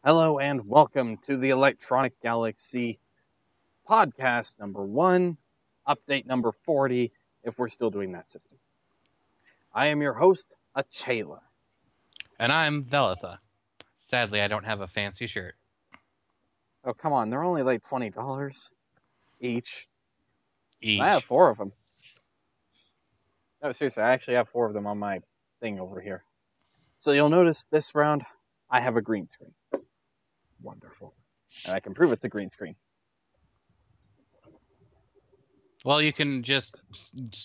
Hello and welcome to the Electronic Galaxy podcast number 1, update number 40, if we're still doing that system. I am your host, Achela. And I'm Velitha. Sadly, I don't have a fancy shirt. Oh, come on, they're only like $20 each. Each. I have 4 of them. No, seriously, I actually have 4 of them on my thing over here. So you'll notice this round, I have a green screen. Wonderful. And I can prove it's a green screen. Well, you can just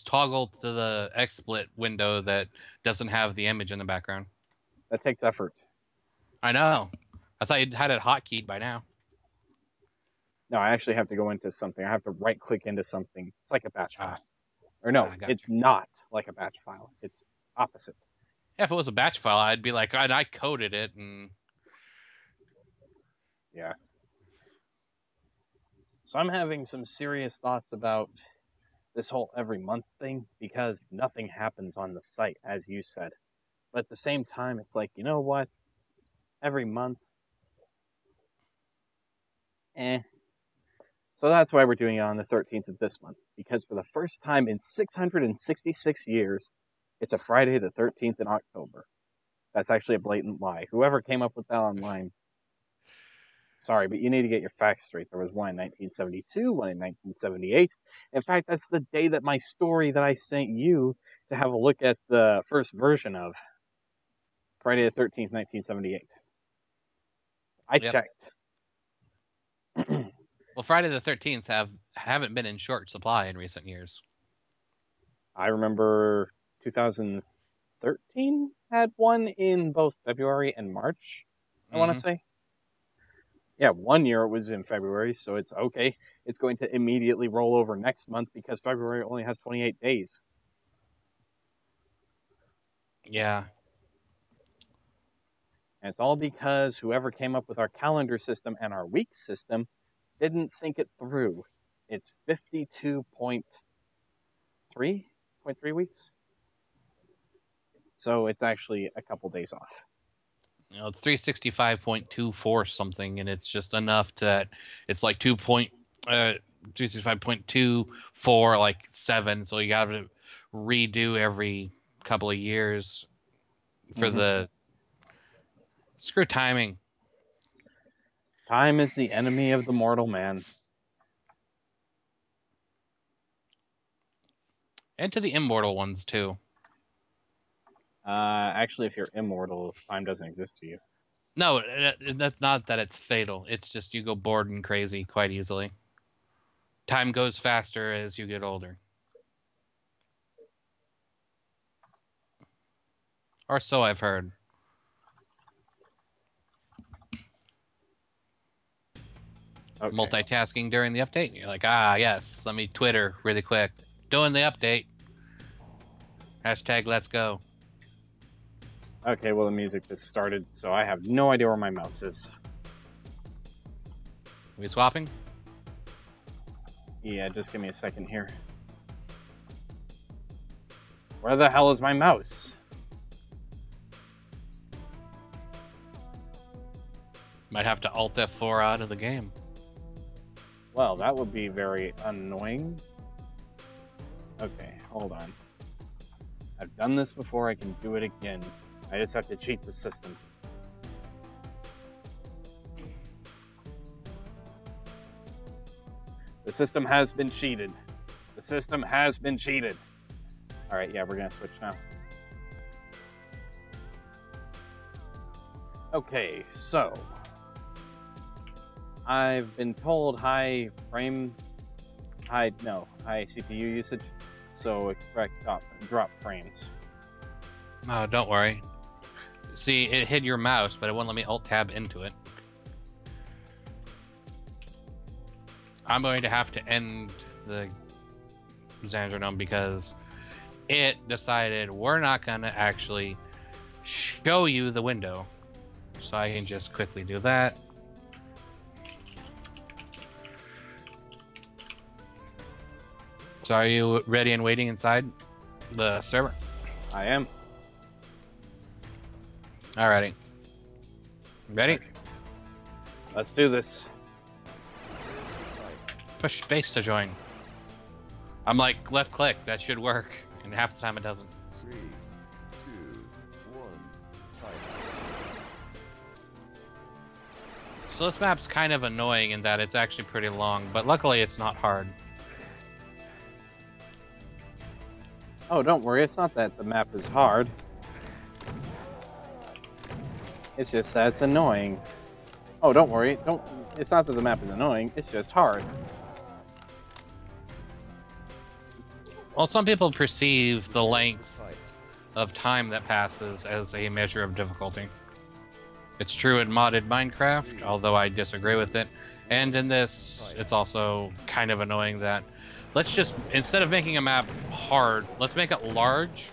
toggle to the XSplit window that doesn't have the image in the background. That takes effort. I know. I thought you had it hotkeyed by now. No, I actually have to go into something. I have to right-click into something. It's like a batch file. Or no, it's not like a batch file. It's opposite. Yeah, if it was a batch file, I'd be like, I coded it and... Yeah. So I'm having some serious thoughts about this whole every month thing because nothing happens on the site, as you said. But at the same time, it's like, you know what? Every month. So that's why we're doing it on the 13th of this month. Because for the first time in 666 years, it's a Friday the 13th in October. That's actually a blatant lie. Whoever came up with that online, sorry, but you need to get your facts straight. There was one in 1972, one in 1978. In fact, that's the day that my story that I sent you to have a look at the first version of Friday the 13th, 1978. I checked. Well, Friday the 13th haven't been in short supply in recent years. I remember 2013 had one in both February and March, I want to say. Yeah, 1 year it was in February, so it's okay. It's going to immediately roll over next month because February only has 28 days. Yeah. And it's all because whoever came up with our calendar system and our week system didn't think it through. It's 52.3 weeks. So it's actually a couple days off. You know, it's 365.24 something, and it's just enough that it's like 365.24 like 7, so you got to redo every couple of years for the screw timing. Time is the enemy of the mortal man. And to the immortal ones too. Actually, if you're immortal, time doesn't exist to you. No, that's not that it's fatal. It's just you go bored and crazy quite easily. Time goes faster as you get older. Or so I've heard. Okay. Multitasking during the update. You're like, yes, let me Twitter really quick. Doing the update. Hashtag let's go. Okay, well, the music just started, so I have no idea where my mouse is. Are we swapping? Yeah, just give me a second here. Where the hell is my mouse? Might have to Alt F4 out of the game. Well, that would be very annoying. Okay, hold on. I've done this before, I can do it again. I just have to cheat the system. The system has been cheated. The system has been cheated. Alright, yeah, we're gonna switch now. Okay, so I've been told high CPU usage, so expect drop frames. Oh, don't worry. See, it hit your mouse, but it wouldn't let me Alt-Tab into it. I'm going to have to end the Xandronome because it decided we're not going to actually show you the window. So I can just quickly do that. So are you ready and waiting inside the server? I am. Alrighty. Ready? Let's do this. Push space to join. I'm like, left click, that should work. And half the time it doesn't. 3, 2, 1, fight. So this map's kind of annoying in that it's actually pretty long, but luckily it's not hard. Oh, don't worry. It's not that the map is hard. It's just that it's annoying. Oh, don't worry. It's not that the map is annoying. It's just hard. Well, some people perceive the length of time that passes as a measure of difficulty. It's true in modded Minecraft, although I disagree with it. And in this, it's also kind of annoying that let's just, instead of making a map hard, let's make it large.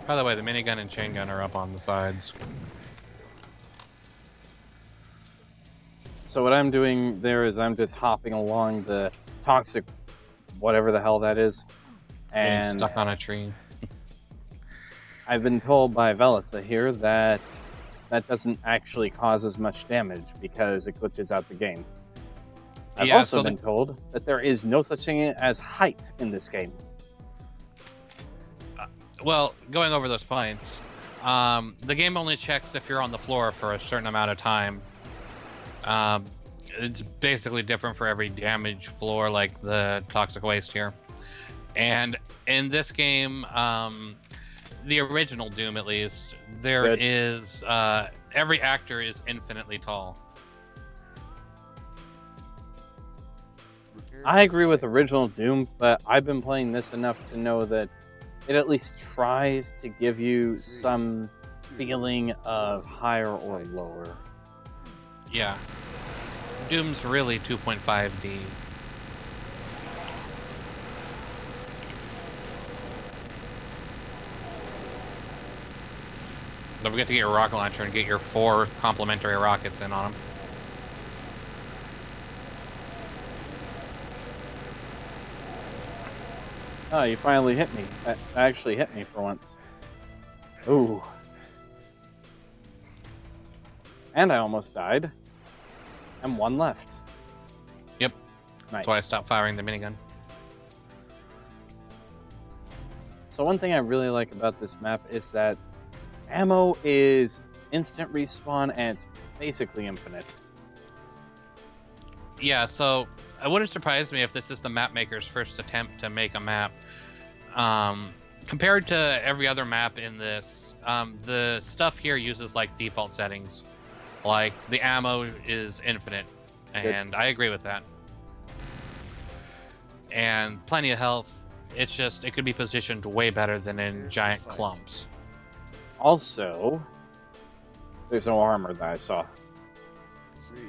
By the way, the minigun and chain gun are up on the sides. So what I'm doing there is I'm just hopping along the toxic, whatever the hell that is. Getting And stuck on a tree. I've been told by Velitha here that that doesn't actually cause as much damage because it glitches out the game. I've Yeah, also so been told that there is no such thing as height in this game. Well, going over those points, the game only checks if you're on the floor for a certain amount of time. It's basically different for every damaged floor, like the toxic waste here. And in this game, the original Doom at least, there is every actor is infinitely tall. I agree with original Doom, but I've been playing this enough to know that it at least tries to give you some feeling of higher or lower. Yeah. Doom's really 2.5D. Don't forget to get your rocket launcher and get your 4 complementary rockets in on them. Oh, you finally hit me. That actually hit me for once. Ooh. And I almost died. And one left. Yep. Nice. That's why I stopped firing the minigun. So one thing I really like about this map is that ammo is instant respawn and it's basically infinite. Yeah, so it wouldn't surprise me if this is the map maker's first attempt to make a map. Compared to every other map in this, the stuff here uses like default settings. Like the ammo is infinite, and I agree with that. And plenty of health. It's just, it could be positioned way better than in giant clumps. Also, there's no armor that I saw.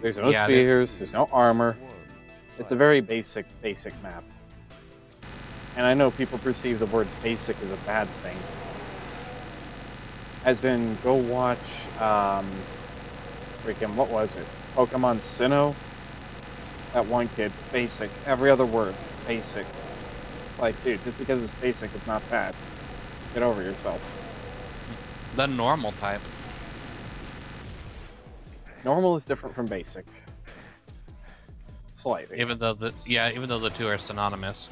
There's no Yeah, spheres, there's no armor. It's a very basic map. And I know people perceive the word basic as a bad thing. As in, go watch, freaking, what was it? Pokemon Sinnoh? That one kid, basic. Every other word, basic. Like, dude, just because it's basic, it's not bad. Get over yourself. The normal type. Normal is different from basic. Slightly. Even though the two are synonymous.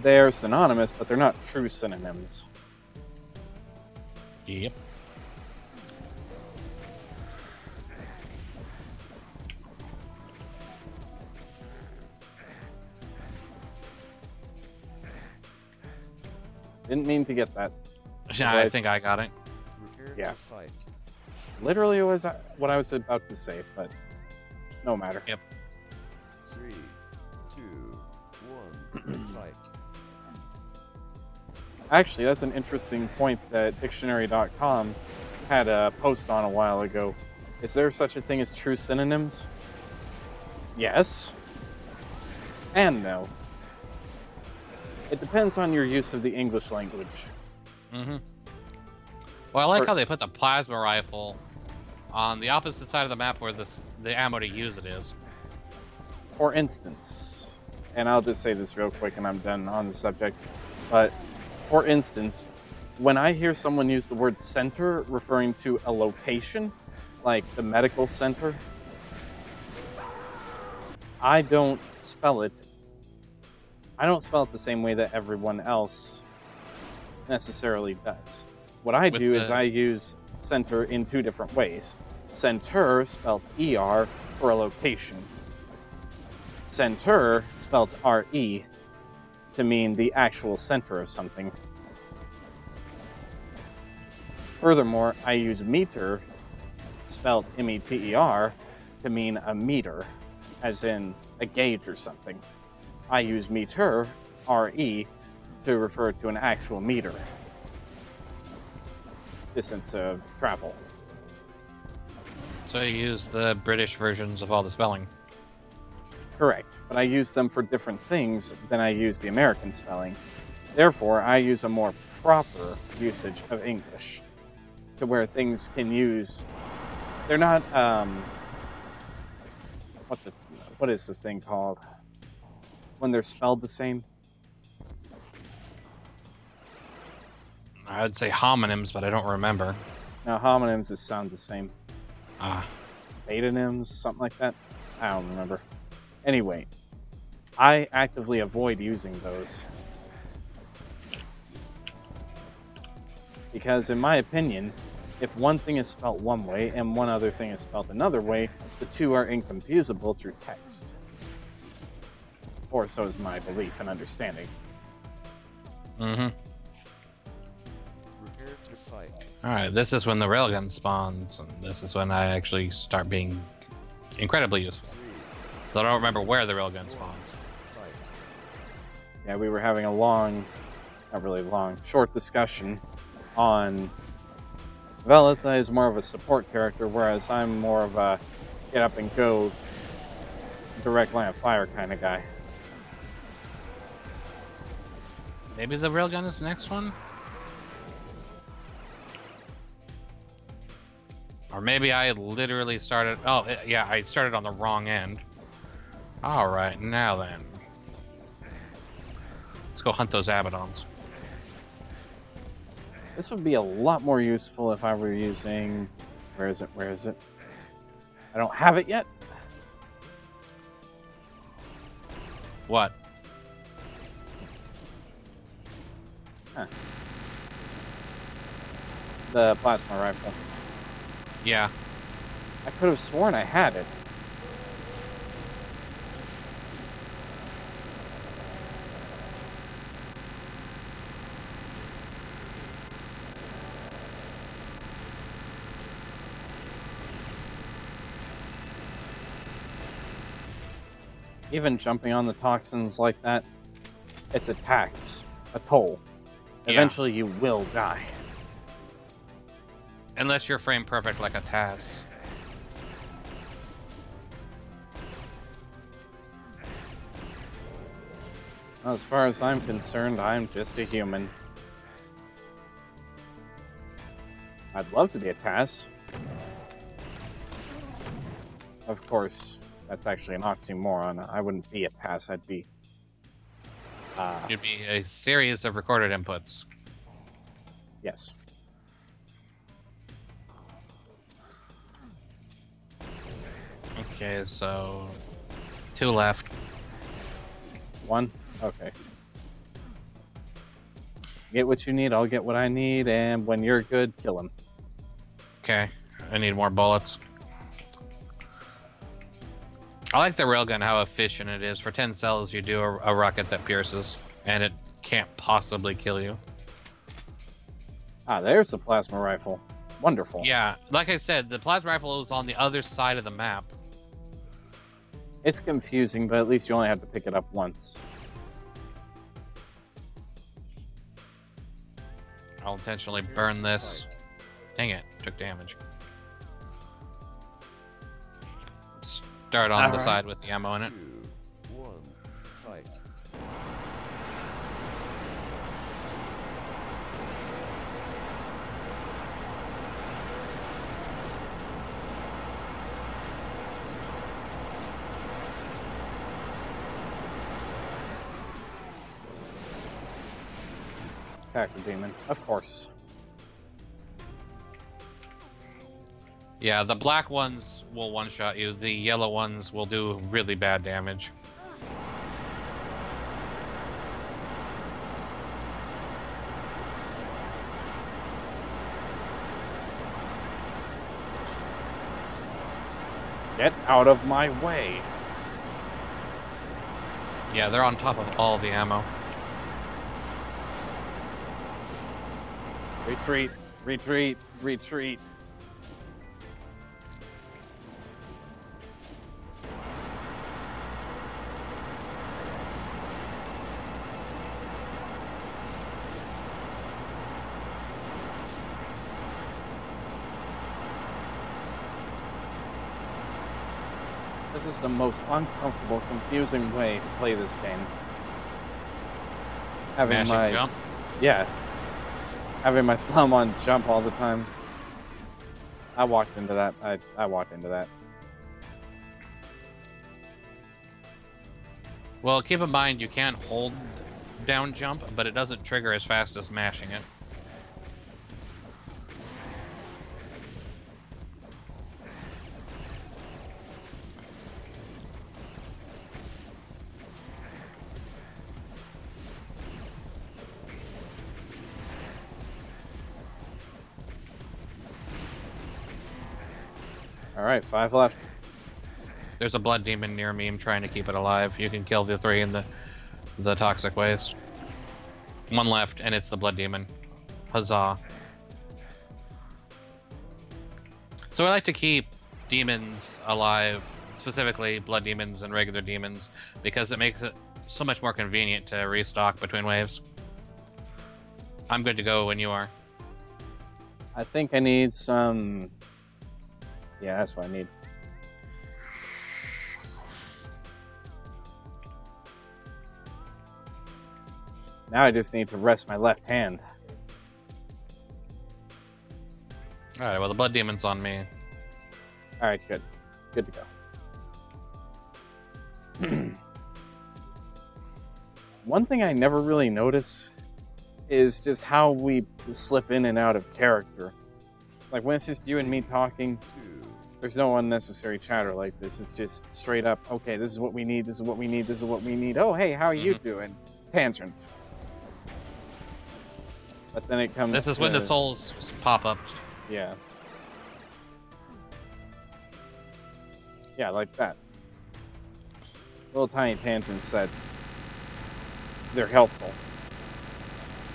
They're synonymous, but they're not true synonyms. Yep. Didn't mean to get that. Yeah, I think I got it. Yeah. Literally was what I was about to say, but no matter. Yep. 3, 2, 1, fight. Actually, that's an interesting point that dictionary.com had a post on a while ago. Is there such a thing as true synonyms? Yes. And no. It depends on your use of the English language. Mm-hmm. Well, I like how they put the plasma rifle on the opposite side of the map where the ammo to use it is. For instance, and I'll just say this real quick and I'm done on the subject, but for instance, when I hear someone use the word center referring to a location, like the medical center, I don't spell it the same way that everyone else necessarily does. What I do is I use center in two different ways. Center, spelled ER, for a location. Center, spelled RE, to mean the actual center of something. Furthermore, I use meter, spelled METER, to mean a meter, as in a gauge or something. I use meter, RE, to refer to an actual meter. Distance of travel. So you use the British versions of all the spelling. Correct, but I use them for different things than I use the American spelling. Therefore, I use a more proper usage of English, to where things can use... They're not, what is this thing called? When they're spelled the same? I would say homonyms, but I don't remember. Now, homonyms just sound the same. Ah. Betonyms, something like that? I don't remember. Anyway, I actively avoid using those. Because in my opinion, if one thing is spelt one way and one other thing is spelt another way, the two are inconfusable through text. Or so is my belief and understanding. Mm-hmm. Prepare to fight. Alright, this is when the railgun spawns, and this is when I actually start being incredibly useful. Though I don't remember where the railgun spawns. Fight. Yeah, we were having a long, not really long, short discussion on Velitha is more of a support character, whereas I'm more of a get up and go, direct line of fire kind of guy. Maybe the railgun is the next one? Or maybe I literally started... Oh, yeah, I started on the wrong end. Alright, now then. Let's go hunt those Abaddons. This would be a lot more useful if I were using... Where is it? Where is it? I don't have it yet. What? Huh. The plasma rifle. Yeah. I could have sworn I had it. Even jumping on the toxins like that, it's a tax, a toll. Yeah. Eventually you will die. Unless you're frame perfect like a Taz. As far as I'm concerned, I'm just a human. I'd love to be a Taz. Of course, that's actually an oxymoron. I wouldn't be a Taz, I'd be... You'd be a series of recorded inputs. yes. Okay, so 2 left. 1? Okay. Get what you need, I'll get what I need, and when you're good, kill him. Okay, I need more bullets. I like the railgun, how efficient it is. For 10 cells, you do a rocket that pierces, and it can't possibly kill you. Ah, there's the plasma rifle. Wonderful. Yeah, like I said, the plasma rifle is on the other side of the map. It's confusing, but at least you only have to pick it up once. I'll intentionally burn this. Dang it, took damage. Start on the side with the ammo in it. 2, 1, fight. Attack the demon, of course. Yeah, the black ones will one-shot you. The yellow ones will do really bad damage. Get out of my way. Yeah, they're on top of all the ammo. Retreat, retreat, retreat. This is the most uncomfortable, confusing way to play this game. Having Mashing my jump. yeah, having my thumb on jump all the time. I walked into that. I walked into that. Well, keep in mind you can't hold down jump, but it doesn't trigger as fast as mashing it. All right, 5 left. There's a blood demon near me. I'm trying to keep it alive. You can kill the 3 in the toxic waste. 1 left, and it's the blood demon. Huzzah. So I like to keep demons alive, specifically blood demons and regular demons, because it makes it so much more convenient to restock between waves. I'm good to go when you are. I think I need some. Yeah, that's what I need. Now I just need to rest my left hand. Alright, well, the blood demon's on me. All right, good. Good to go. One thing I never really notice is just how we slip in and out of character. Like when it's just you and me talking, there's no unnecessary chatter like this. It's just straight up, okay, this is what we need, this is what we need, this is what we need. Oh, hey, how are you doing? Tangent. But then it comes This is when the souls pop up. Yeah. Yeah, like that. Little tiny tangents that they're helpful.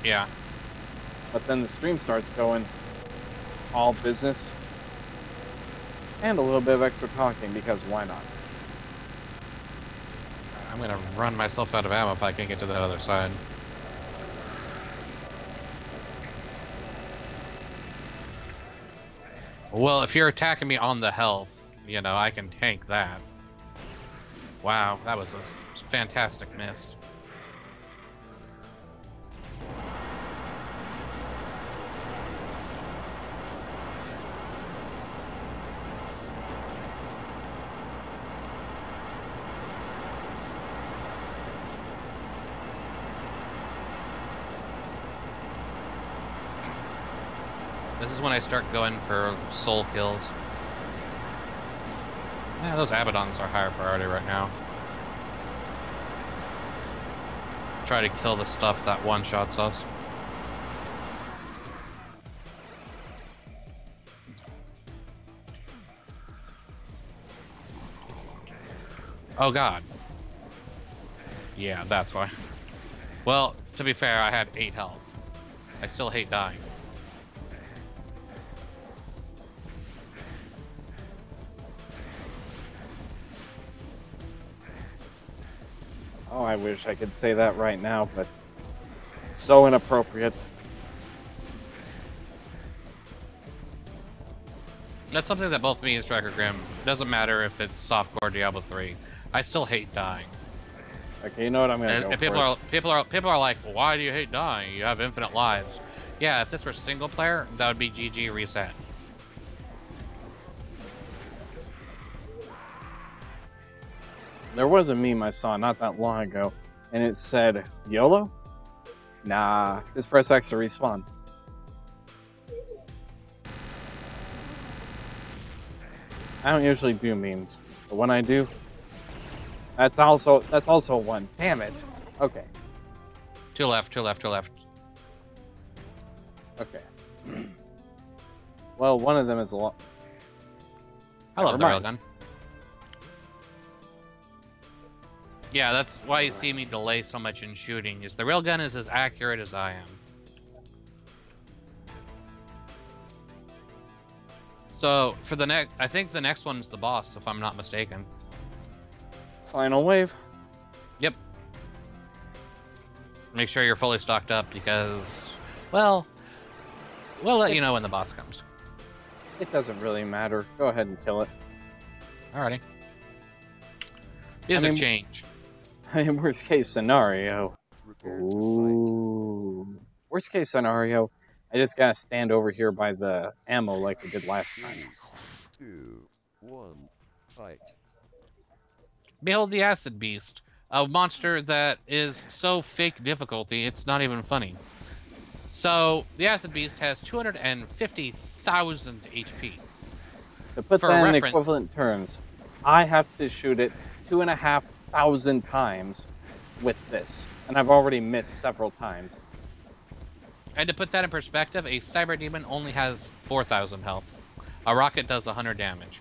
Yeah. But then the stream starts going all business and a little bit of extra talking because why not? I'm gonna run myself out of ammo if I can get to that other side. Well, if you're attacking me on the health, you know, I can tank that. Wow, that was a fantastic miss. This is when I start going for soul kills. Yeah, those Abaddons are higher priority right now. Try to kill the stuff that one-shots us. Oh god. Yeah, that's why. Well, to be fair, I had 8 health. I still hate dying. Oh, I wish I could say that right now, but it's so inappropriate. That's something that both me and Striker Grim, doesn't matter if it's softcore Diablo 3. I still hate dying. Okay, you know what? I'm gonna go And for people are like, well, why do you hate dying? You have infinite lives. Yeah, if this were single player, that would be GG reset. There was a meme I saw not that long ago, and it said, YOLO? Nah, just press X to respawn. I don't usually do memes, but when I do, that's also one. Damn it. Okay. Two left, two left, two left. Okay. Well, one of them is a lot. I love the Never mind. railgun. Yeah, that's why you see me delay so much in shooting, is the railgun is as accurate as I am. So, for the next, I think the next one's the boss, if I'm not mistaken. Final wave. Yep. Make sure you're fully stocked up because, well, we'll let you know when the boss comes. It doesn't really matter. Go ahead and kill it. Alrighty. Music mean- change. In worst case scenario. Prepare to Ooh. Worst case scenario, I just gotta stand over here by the ammo like I did last time. fight. 2, 1, fight. Behold the Acid Beast, a monster that is so fake difficulty, it's not even funny. So, the Acid Beast has 250,000 HP. To put For that in reference- equivalent terms, I have to shoot it 2,500 times with this, and I've already missed several times. And to put that in perspective, a Cyber Demon only has 4,000 health. A rocket does 100 damage.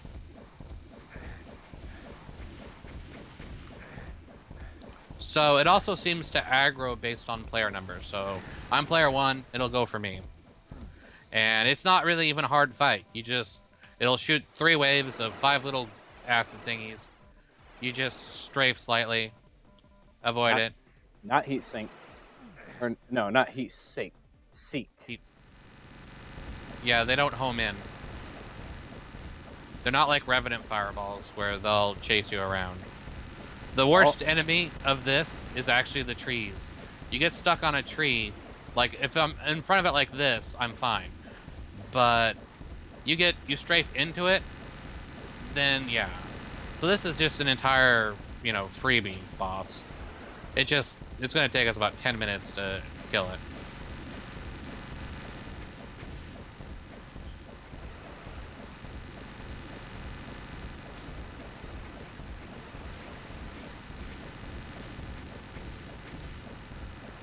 So it also seems to aggro based on player numbers. So I'm player 1, it'll go for me. And it's not really even a hard fight. It'll shoot 3 waves of 5 little acid thingies. You just strafe slightly, avoid it. Not heat sink. Or, no, not heat sink. Seek. Yeah, they don't home in. They're not like Revenant fireballs where they'll chase you around. The worst enemy of this is actually the trees. You get stuck on a tree, like if I'm in front of it like this, I'm fine. But you strafe into it, then yeah. So this is just an entire, freebie boss. It's gonna take us about 10 minutes to kill it.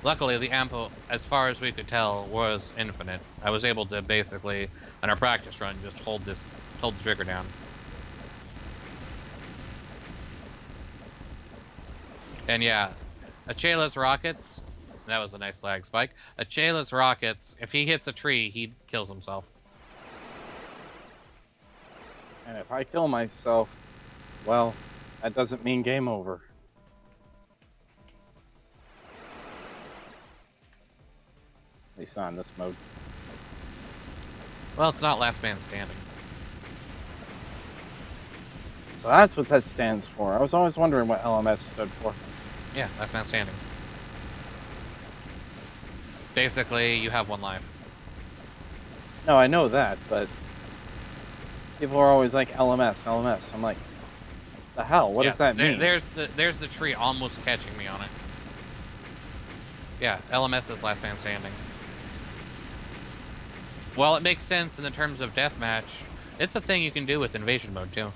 Luckily, the ammo, as far as we could tell, was infinite. I was able to basically, on our practice run, just hold the trigger down. And yeah, Achela's rockets, that was a nice lag spike. Achela's rockets, if he hits a tree, he kills himself. And if I kill myself, well, that doesn't mean game over. At least not in this mode. Well, it's not last man standing. So that's what that stands for. I was always wondering what LMS stood for. Yeah, last man standing. Basically, you have 1 life. No, I know that, but people are always like LMS, LMS. I'm like, the hell? What does that mean? There's the tree almost catching me on it. Yeah, LMS is last man standing. Well, it makes sense in the terms of deathmatch. It's a thing you can do with invasion mode too.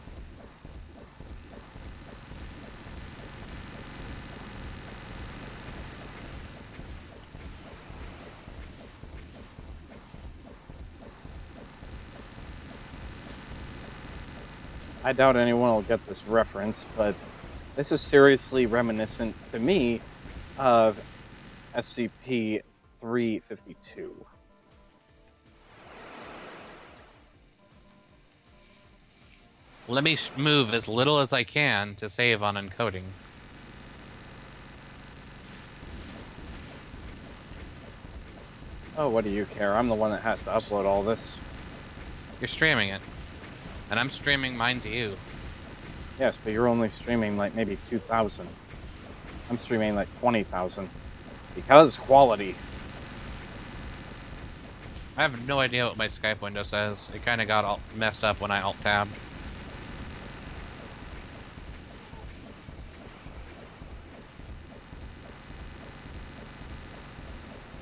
I doubt anyone will get this reference, but this is seriously reminiscent to me of SCP-352. Let me move as little as I can to save on encoding. Oh, what do you care? I'm the one that has to upload all this. You're streaming it. And I'm streaming mine to you. Yes, but you're only streaming like maybe 2,000. I'm streaming like 20,000. Because quality. I have no idea what my Skype window says. It kind of got all messed up when I alt-tabbed.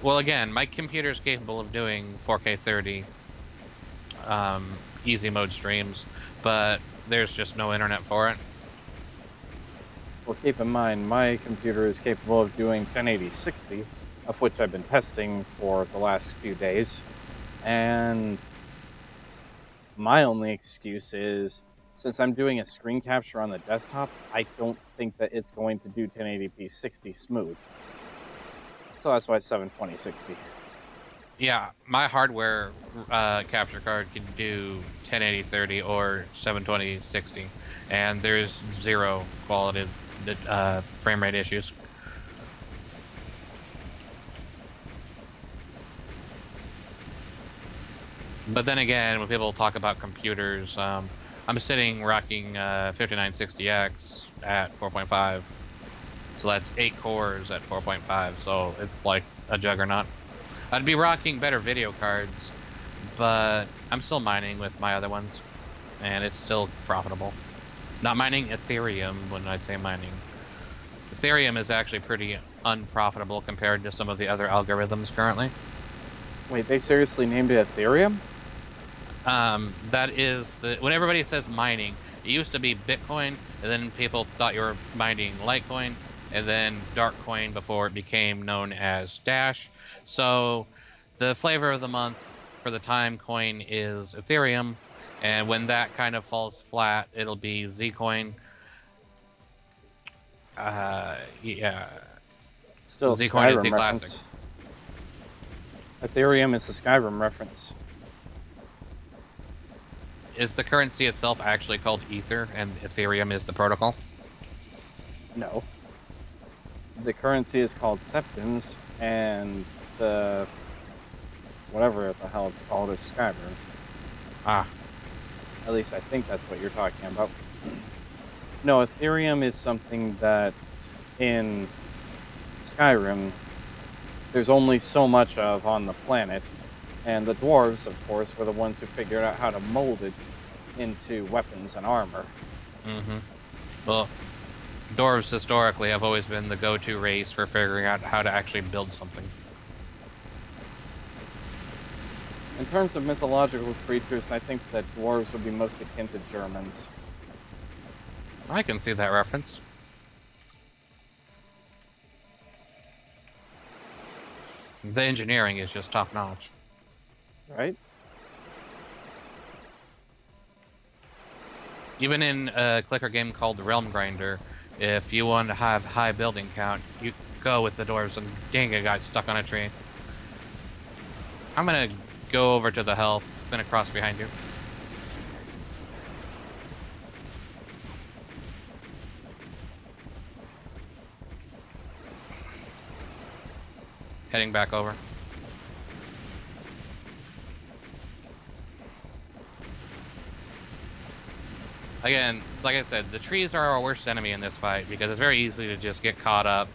Well, again, my computer is capable of doing 4K 30 easy mode streams, but there's just no internet for it. Well, keep in mind, my computer is capable of doing 1080 60, of which I've been testing for the last few days. And my only excuse is, since I'm doing a screen capture on the desktop, I don't think that it's going to do 1080p 60 smooth. So that's why 720 60. Yeah, my hardware capture card can do 1080 30 or 720 60, and there's zero quality frame rate issues. But then again, when people talk about computers, I'm sitting rocking 5960X at 4.5. So that's 8 cores at 4.5, so it's like a juggernaut. I'd be rocking better video cards, but I'm still mining with my other ones, and it's still profitable. Not mining Ethereum when I say mining. Ethereum is actually pretty unprofitable compared to some of the other algorithms currently. Wait, they seriously named it Ethereum? That is when everybody says mining, it used to be Bitcoin, and then people thought you were mining Litecoin, and then Darkcoin before it became known as Dash. So the flavor of the month for the time coin is Ethereum, and when that kind of falls flat, it'll be Zcoin. Yeah. Still Zcoin and Skyrim Z Classic. reference. Ethereum is a Skyrim reference. Is the currency itself actually called Ether, and Ethereum is the protocol? No. The currency is called Septims, and the whatever the hell it's called is Skyrim. Ah. At least I think that's what you're talking about. No, Ethereum is something that in Skyrim there's only so much of on the planet, and the dwarves, of course, were the ones who figured out how to mold it into weapons and armor. Mm-hmm. Well, dwarves historically have always been the go-to race for figuring out how to actually build something. In terms of mythological creatures, I think that dwarves would be most akin to Germans. I can see that reference. The engineering is just top-notch. Right? Even in a clicker game called Realm Grinder, if you want to have high building count, you go with the dwarves, and dang, a guy stuck on a tree. I'm gonna go over to the health, gonna cross behind you. Heading back over. Again, like I said, the trees are our worst enemy in this fight because it's very easy to just get caught up.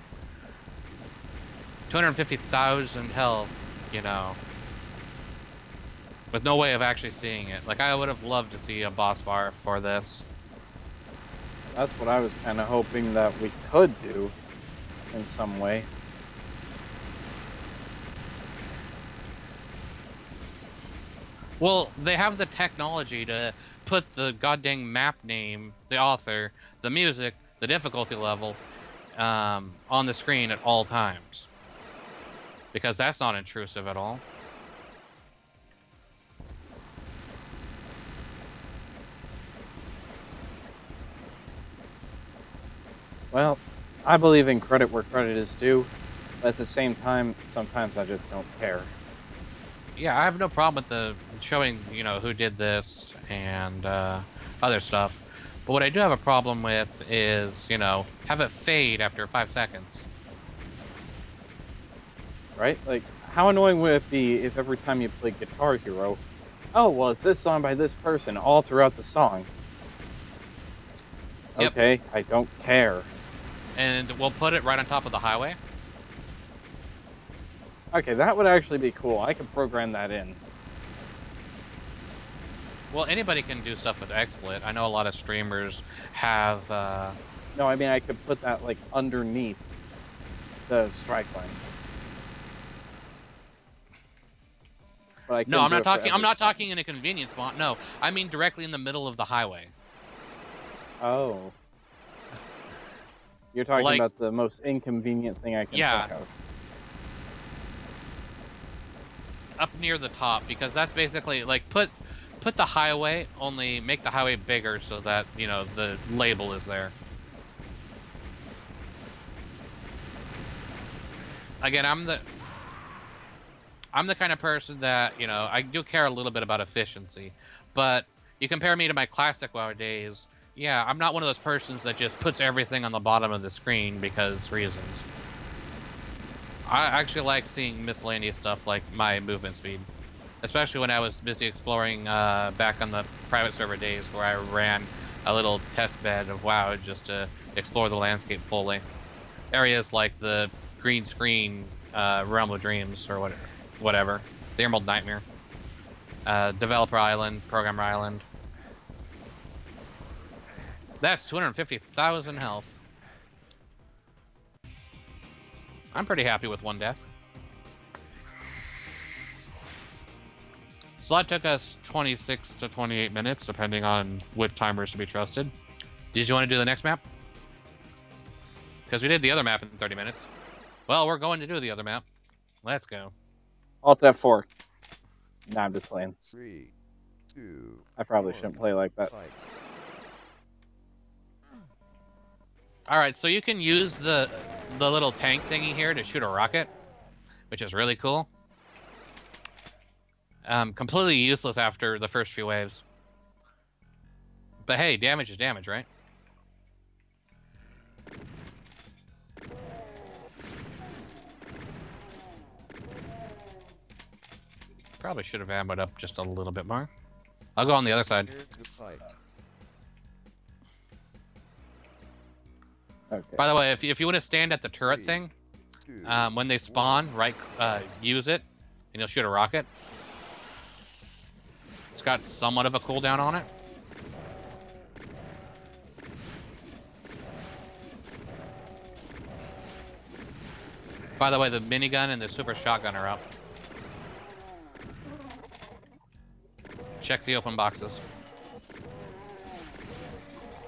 250,000 health, you know, with no way of actually seeing it. Like, I would have loved to see a boss bar for this. That's what I was kind of hoping that we could do in some way. Well, they have the technology to put the goddamn map name, the author, the music, the difficulty level on the screen at all times. Because that's not intrusive at all. Well, I believe in credit where credit is due, but at the same time, sometimes I just don't care. Yeah, I have no problem with the showing, you know, who did this and other stuff. But what I do have a problem with is, you know, have it fade after 5 seconds. Right? Like, how annoying would it be if every time you play Guitar Hero, oh, well, it's this song by this person all throughout the song. Yep. Okay, I don't care. And we'll put it right on top of the highway. Okay, that would actually be cool. I could program that in. Well, anybody can do stuff with XSplit. I know a lot of streamers have... No, I mean, I could put that, like, underneath the strike line. But I No, couldn't I'm do not it for talking. I'm every not spot. talking in a convenience spot. No, I mean directly in the middle of the highway. Oh. You're talking Like- about the most inconvenient thing I can Yeah. think of. Up near the top, because that's basically like put the highway, only make the highway bigger so that, you know, the label is there. Again, I'm the kind of person that, you know, I do care a little bit about efficiency, but you compare me to my classic WoW days, yeah, I'm not one of those persons that just puts everything on the bottom of the screen because reasons. I actually like seeing miscellaneous stuff like my movement speed, especially when I was busy exploring back on the private server days where I ran a little test bed of WoW just to explore the landscape fully. Areas like the green screen Realm of Dreams or whatever, the Emerald Nightmare, Developer Island, Programmer Island. That's 250,000 health. I'm pretty happy with one death. So that took us 26 to 28 minutes, depending on what timers to be trusted. Did you want to do the next map? Because we did the other map in 30 minutes. Well, we're going to do the other map. Let's go. Alt F4. Nah, I'm just playing. 3, 2, I probably shouldn't play like that. fight. All right, so you can use the little tank thingy here to shoot a rocket, which is really cool. Completely useless after the first few waves. But hey, damage is damage, right? Probably should have ammoed up just a little bit more. I'll go on the other side. Prepare to fight. Okay. By the way, if you want to stand at the turret thing, 2, when they spawn, right, use it, and you'll shoot a rocket. It's got somewhat of a cooldown on it. By the way, the minigun and the super shotgun are up. Check the open boxes.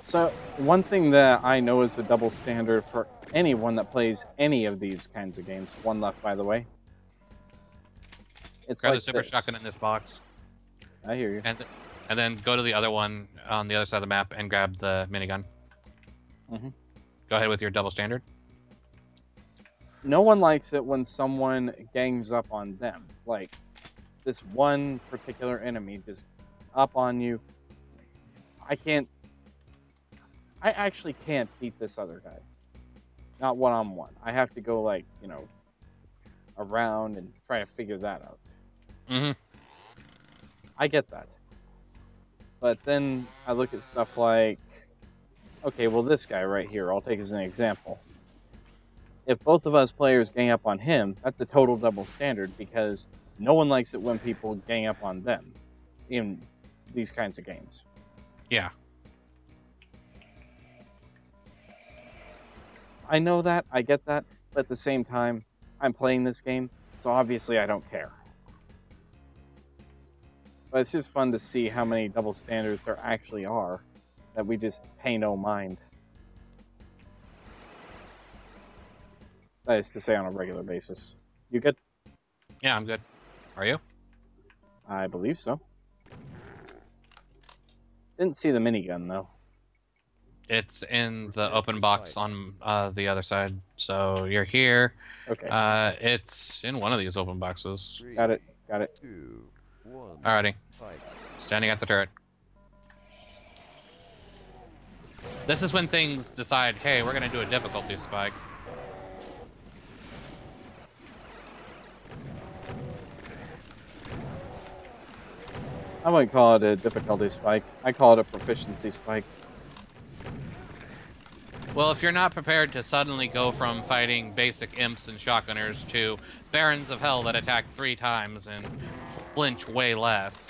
So, one thing that I know is the double standard for anyone that plays any of these kinds of games. One left, by the way. It's Grab like the super this. shotgun in this box, I hear you. and then go to the other one on the other side of the map and grab the minigun. Mhm. Go ahead with your double standard. No one likes it when someone gangs up on them. Like, this one particular enemy just up on you. I actually can't beat this other guy. Not one-on-one. I have to go, like, you know, around and try to figure that out. Mm-hmm. I get that. But then I look at stuff like, okay, well, this guy right here, I'll take as an example. If both of us players gang up on him, that's a total double standard because no one likes it when people gang up on them in these kinds of games. Yeah. I know that, I get that, but at the same time, I'm playing this game, so obviously I don't care. But it's just fun to see how many double standards there actually are that we just pay no mind. That is to say, on a regular basis. You good? Yeah, I'm good. Are you? I believe so. Didn't see the minigun, though. It's in the open box on the other side. So you're here. Okay, It's in one of these open boxes. 3, got it. 2, 1, Alrighty. fight. Standing at the turret. This is when things decide, hey, we're going to do a difficulty spike. I wouldn't call it a difficulty spike. I call it a proficiency spike. Well, if you're not prepared to suddenly go from fighting basic imps and shotgunners to barons of hell that attack 3 times and flinch way less.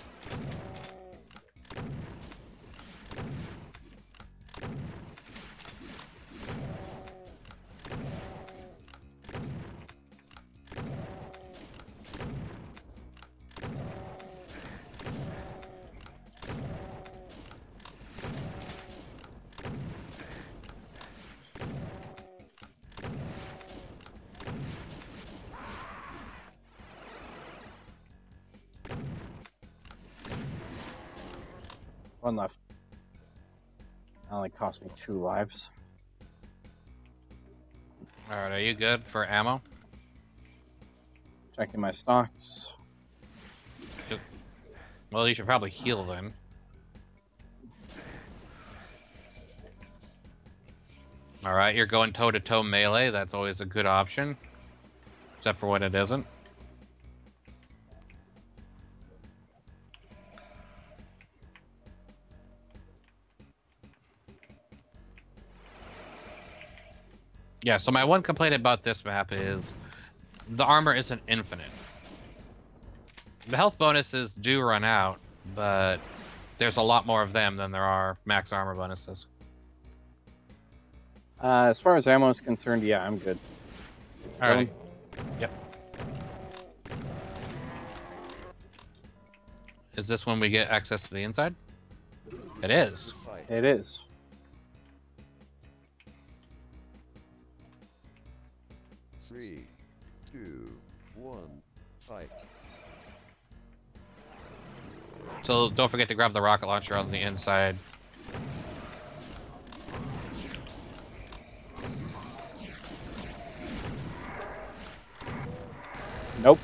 One left. That only cost me 2 lives. Alright, are you good for ammo? Checking my stocks. Well, you should probably heal then. Alright, you're going toe-to-toe melee. That's always a good option. Except for when it isn't. Yeah, so my one complaint about this map is the armor isn't infinite. The health bonuses do run out, but there's a lot more of them than there are max armor bonuses. As far as ammo is concerned, yeah, I'm good. Alright. Yep. Is this when we get access to the inside? It is. Fight. It is. 3, 2, 1, fight. So don't forget to grab the rocket launcher on the inside. Nope.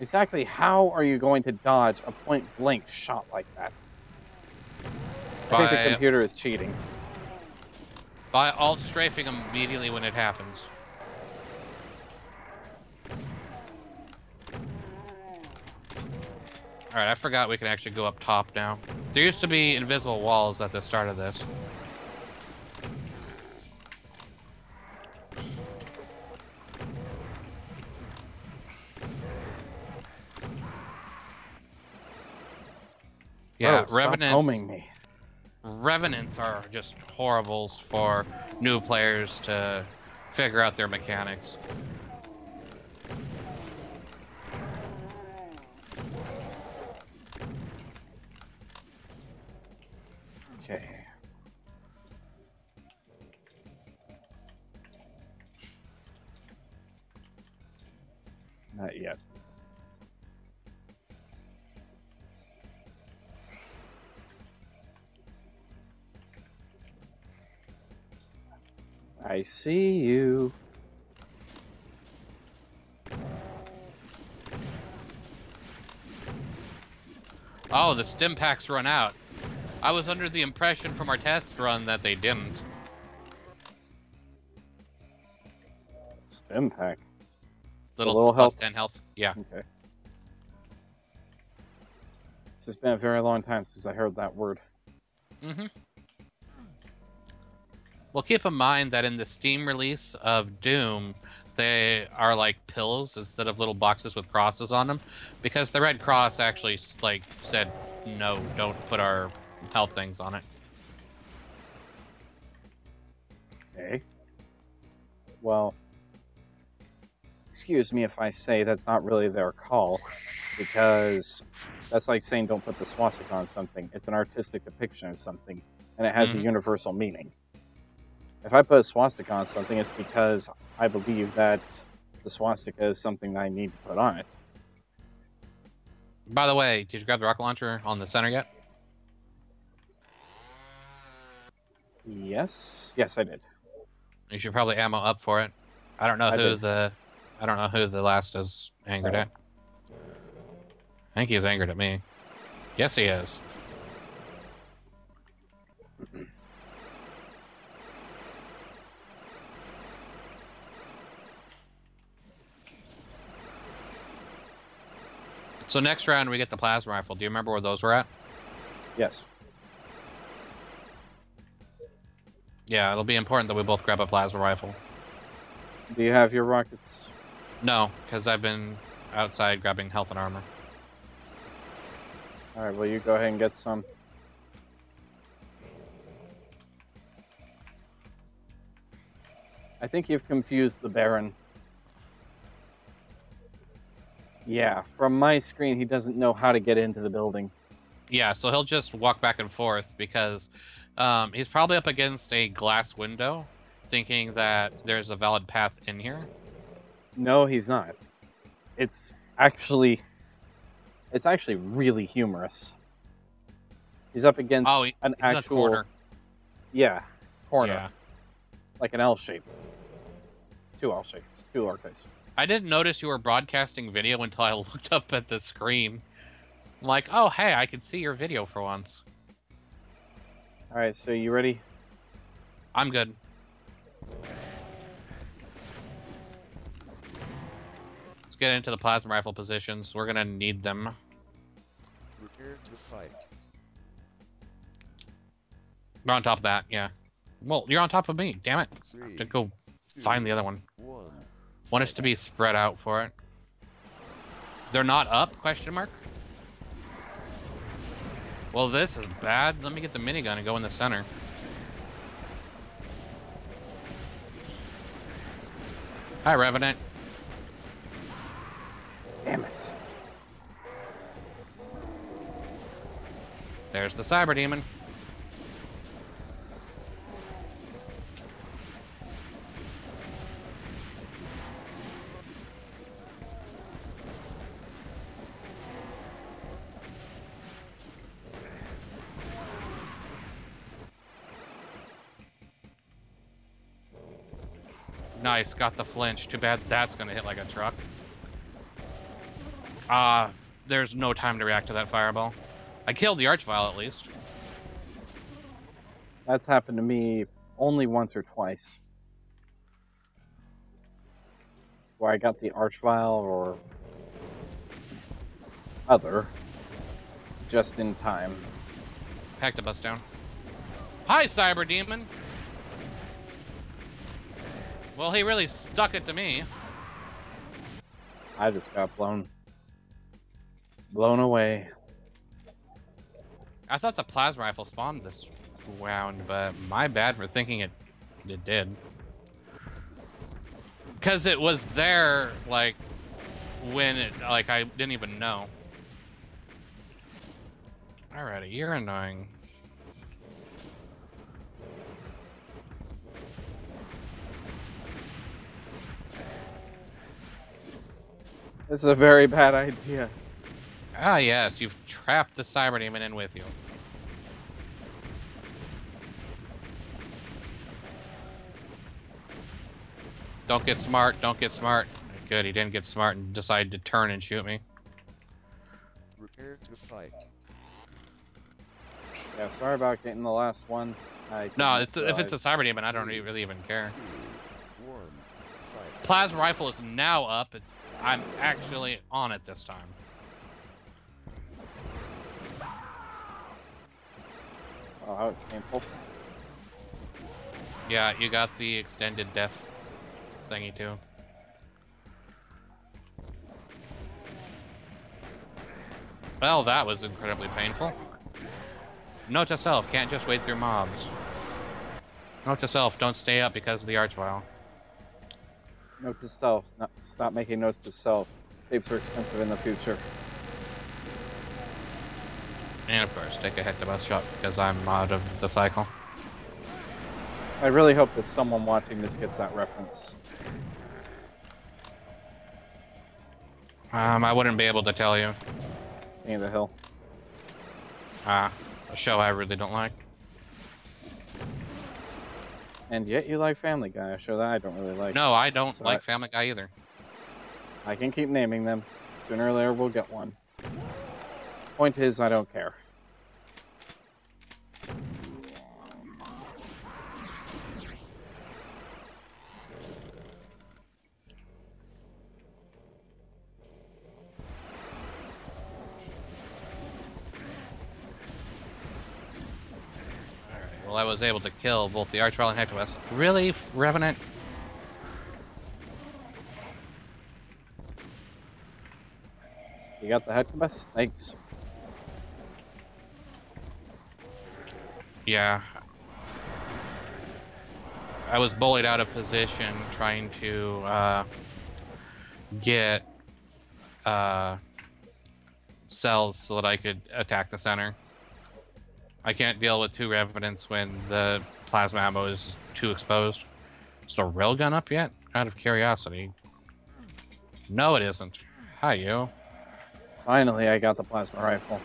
Exactly how are you going to dodge a point-blank shot like that? I think the By- computer is cheating. By alt strafing immediately when it happens. Alright, I forgot we can actually go up top now. There used to be invisible walls at the start of this. Yeah, Oh, stop homing me. Revenants are just horribles for new players to figure out their mechanics. Okay. Not yet. I see you. Oh, the stim packs run out. I was under the impression from our test run that they didn't. Stim pack. Little little plus health. 10 health. Yeah. Okay. This has been a very long time since I heard that word. Mm-hmm. Well, keep in mind that in the Steam release of Doom, they are like pills instead of little boxes with crosses on them, because the Red Cross actually like said, no, don't put our health things on it. Okay. Well, excuse me if I say that's not really their call, because that's like saying don't put the swastika on something. It's an artistic depiction of something, and it has a Mhm. universal meaning. If I put a swastika on something, it's because I believe that the swastika is something that I need to put on it. By the way, did you grab the rocket launcher on the center yet? Yes, yes, I did. You should probably ammo up for it. I don't know I who did. the last is angered Oh. at. I think he's angered at me. Yes, he is. So next round we get the plasma rifle. Do you remember where those were at? Yes. Yeah, it'll be important that we both grab a plasma rifle. Do you have your rockets? No, because I've been outside grabbing health and armor. All right, well, you go ahead and get some. I think you've confused the Baron. Yeah, from my screen, he doesn't know how to get into the building. Yeah, so he'll just walk back and forth because he's probably up against a glass window, thinking that there's a valid path in here. No, he's not. It's actually, it's actually really humorous. He's up against an he's actual a corner. Yeah, corner, Yeah. like an L shape. 2 L shapes, 2 lowercase. I didn't notice you were broadcasting video until I looked up at the screen. I'm like, oh, hey, I can see your video for once. All right, so you ready? I'm good. Let's get into the plasma rifle positions. We're gonna need them. Prepare to fight. We're on top of that, yeah. Well, you're on top of me. Damn it. I have to 3, go find the other one. 1. Want us to be spread out for it. They're not up? Question mark. Well, this is bad. Let me get the minigun and go in the center. Hi, Revenant. Damn it! There's the Cyber Demon. Nice, got the flinch. Too bad that's gonna hit like a truck. There's no time to react to that fireball. I killed the Archvile at least. That's happened to me only once or twice. Where I got the Archvile or other just in time. Hectobus down. Hi, Cyber Demon. Well, he really stuck it to me. I just got blown away. I thought the plasma rifle spawned this round, but my bad for thinking it did. Because it was there, like, when it, like, I didn't even know. Alrighty, you're annoying. This is a very bad idea. Ah, yes, you've trapped the Cyber Demon in with you. Don't get smart, don't get smart. Good, he didn't get smart and decided to turn and shoot me. Prepare to fight. Yeah, sorry about getting the last one. No, if it's a Cyber Demon, I don't really even care. 2, 1. Fight. Plasma rifle is now up. I'm actually on it this time. Oh, that was painful. Yeah, you got the extended death thingy too. Well, that was incredibly painful. Note to self, can't just wade through mobs. Note to self, don't stay up because of the Archvile. Note to self, stop making notes to self. Tapes are expensive in the future. And of course, take a Hectobus shot because I'm out of the cycle. I really hope that someone watching this gets that reference. I wouldn't be able to tell you. King of the Hill. A show I really don't like. And yet you like Family Guy, a show that I don't really like. No, I don't So like Family Guy either. I can keep naming them. Sooner or later we'll get one. Point is, I don't care. Well, I was able to kill both the Archvile and Hectobus. Really, Revenant? You got the Hectobus? Thanks. Yeah. I was bullied out of position trying to get cells so that I could attack the center. I can't deal with 2 Revenants when the plasma ammo is too exposed. Is the railgun up yet? Out of curiosity. No, it isn't. Hi, you. Finally, I got the plasma rifle.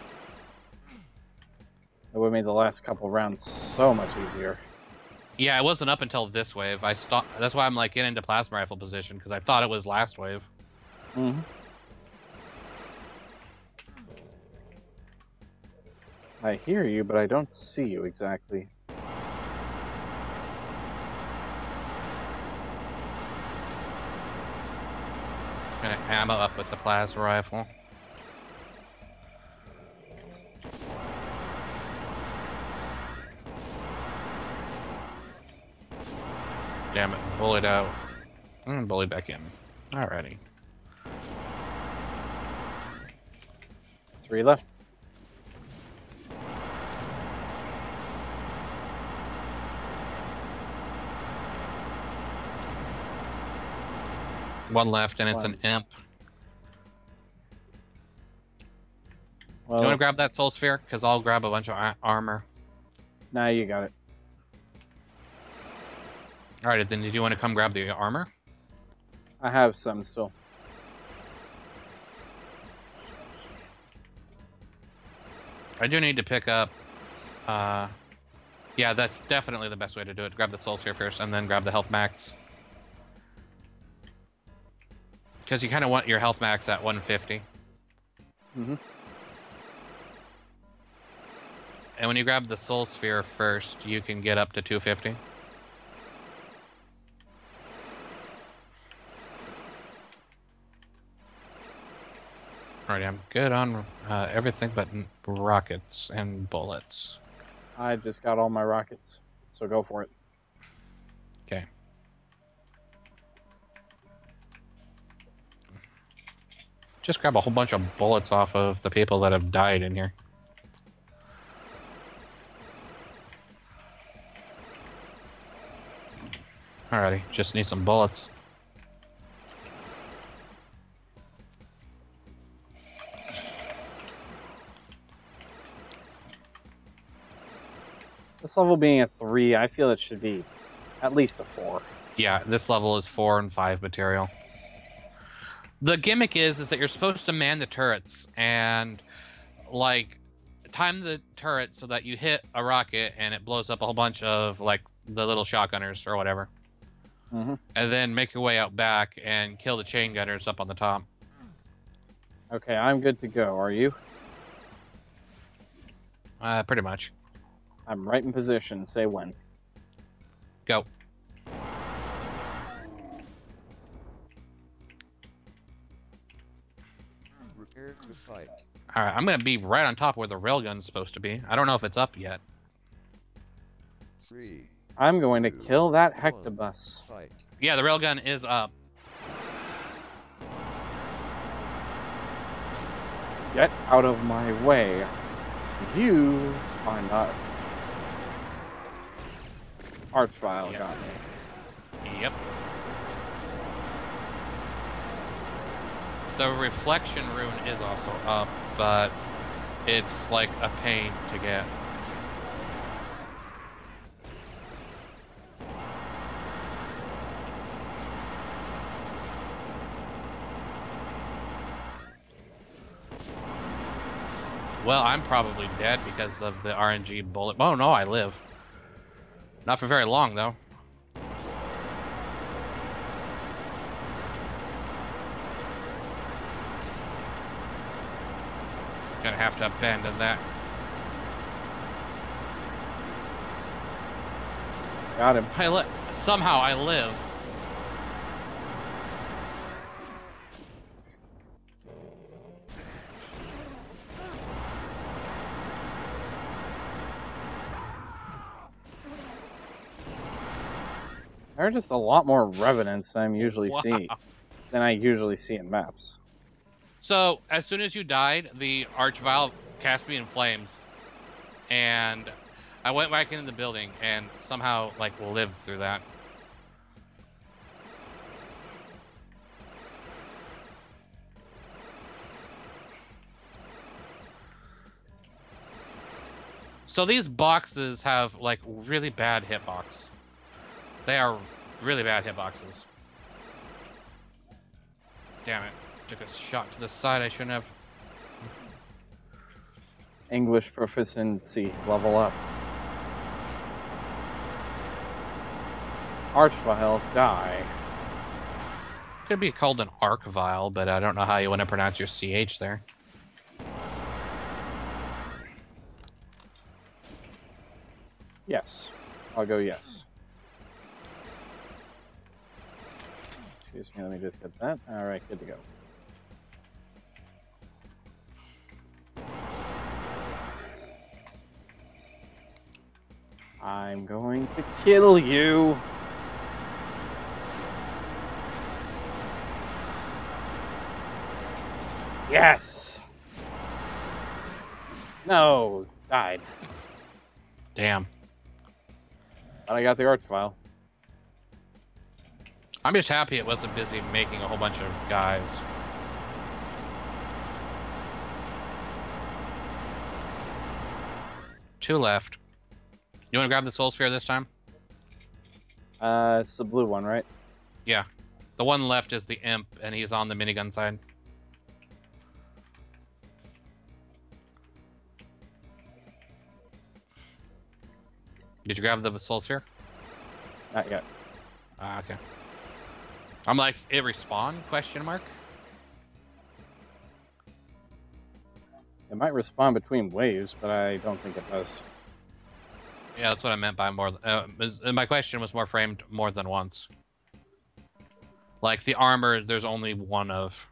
It would have made the last couple rounds so much easier. Yeah, it wasn't up until this wave. I stopped. That's why I'm like getting into plasma rifle position because I thought it was last wave. Mm-hmm. I hear you, but I don't see you exactly. Gonna ammo up with the plasma rifle. Damn it, bullied out. And bullied back in. Alrighty. 3 left. One left, and it's One. an imp. Well, You want to grab that soul sphere? Because I'll grab a bunch of armor. nah, you got it. Alright, then did you want to come grab the armor? I have some still. I do need to pick up... yeah, that's definitely the best way to do it. Grab the soul sphere first, and then grab the health max. Because you kind of want your health max at 150. Mm-hmm. And when you grab the soul sphere first, you can get up to 250. Alright, I'm good on everything but rockets and bullets. I just got all my rockets, so go for it. Okay. Just grab a whole bunch of bullets off of the people that have died in here. Alrighty, just need some bullets. This level being a 3, I feel it should be at least a 4. Yeah, this level is 4 and 5 material. The gimmick is that you're supposed to man the turrets and, like, time the turret so that you hit a rocket and it blows up a whole bunch of, like, the little shotgunners or whatever. Mm-hmm. And then make your way out back and kill the chain gunners up on the top. Okay, I'm good to go. Are you? Pretty much. I'm right in position. Say when. Go. Prepare to fight. Alright, I'm going to be right on top where the railgun's supposed to be. I don't know if it's up yet. 3. I'm going to 2, kill that 1. Hectobus. Fight. Yeah, the railgun is up. Get out of my way. You are not. Archvile Yep. got me. Yep. The reflection rune is also up, but it's like a pain to get. Well, I'm probably dead because of the RNG bullet. Oh no, I live. Not for very long though. Gonna have to abandon that. Got him. Somehow I live. There are just a lot more revenants than Wow. I usually see in maps. So as soon as you died, the Archvile cast me in flames, and I went back into the building and somehow like lived through that. So these boxes have like really bad hitbox. They are really bad hitboxes. Damn it. Took a shot to the side I shouldn't have. English proficiency level up. Archvile, die. Could be called an arc vial, but I don't know how you want to pronounce your CH there. Yes. I'll go yes. Excuse me, let me just get that. Alright, good to go. I'm going to kill you. Yes! No, died. Damn. But I got the Archvile. I'm just happy it wasn't busy making a whole bunch of guys. Two left. You want to grab the Soul Sphere this time? It's the blue one, right? Yeah. The one left is the Imp, and he's on the minigun side. Did you grab the Soul Sphere? Not yet. Ah, okay. I'm like, it respawn? Question mark? It might respawn between waves, but I don't think it does. Yeah, that's what I meant by more. My question was more framed more than once. Like the armor, there's only one of.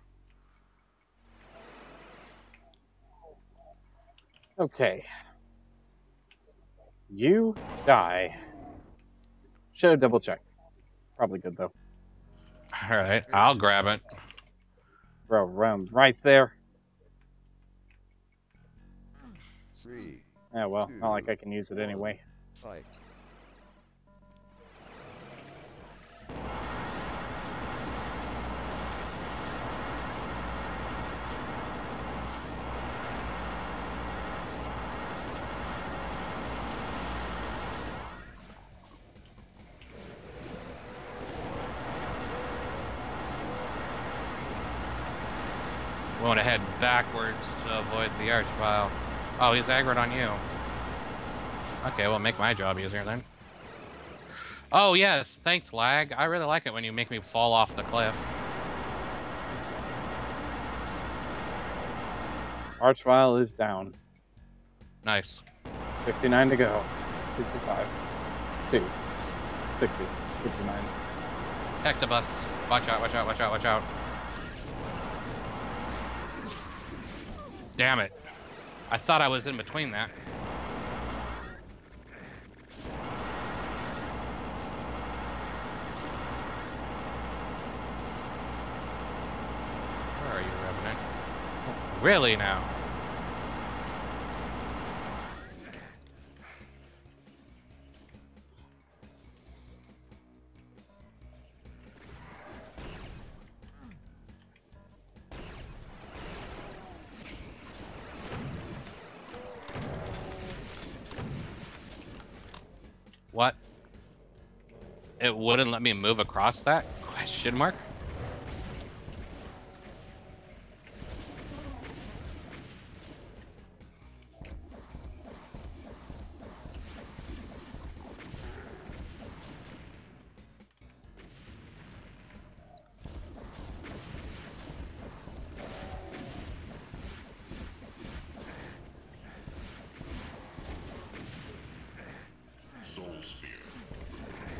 Okay. You die. Should have double checked. Probably good though. All right, I'll grab it. Bro, run right there. 3, Yeah, well, not like I can use it anyway. fight. We want to head backwards to avoid the Archvile. Oh, he's aggroed on you. Okay, well, make my job easier then. Oh, yes. Thanks, lag. I really like it when you make me fall off the cliff. Archvile is down. Nice. 69 to go. 65. 2. 60. 59. Hectobusts. Watch out, watch out, watch out, watch out. Damn it. I thought I was in between that. Where are you, Revenant? Really now? What? It wouldn't let me move across that? Question mark?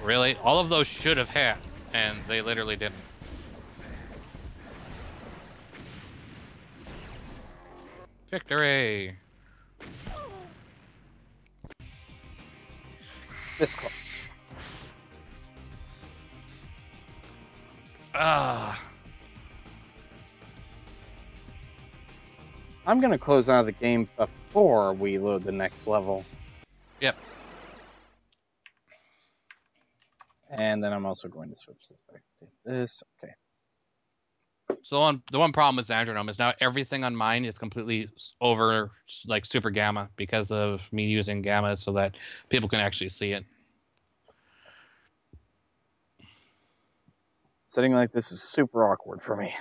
Really? All of those should have hit, and they literally didn't. Victory! This close. Ah. I'm going to close out of the game before we load the next level. Yep. And then I'm also going to switch this back to this. Okay. So the one problem with Xandronome is now everything on mine is completely over, like, super gamma because of me using gamma so that people can actually see it. Setting like this is super awkward for me.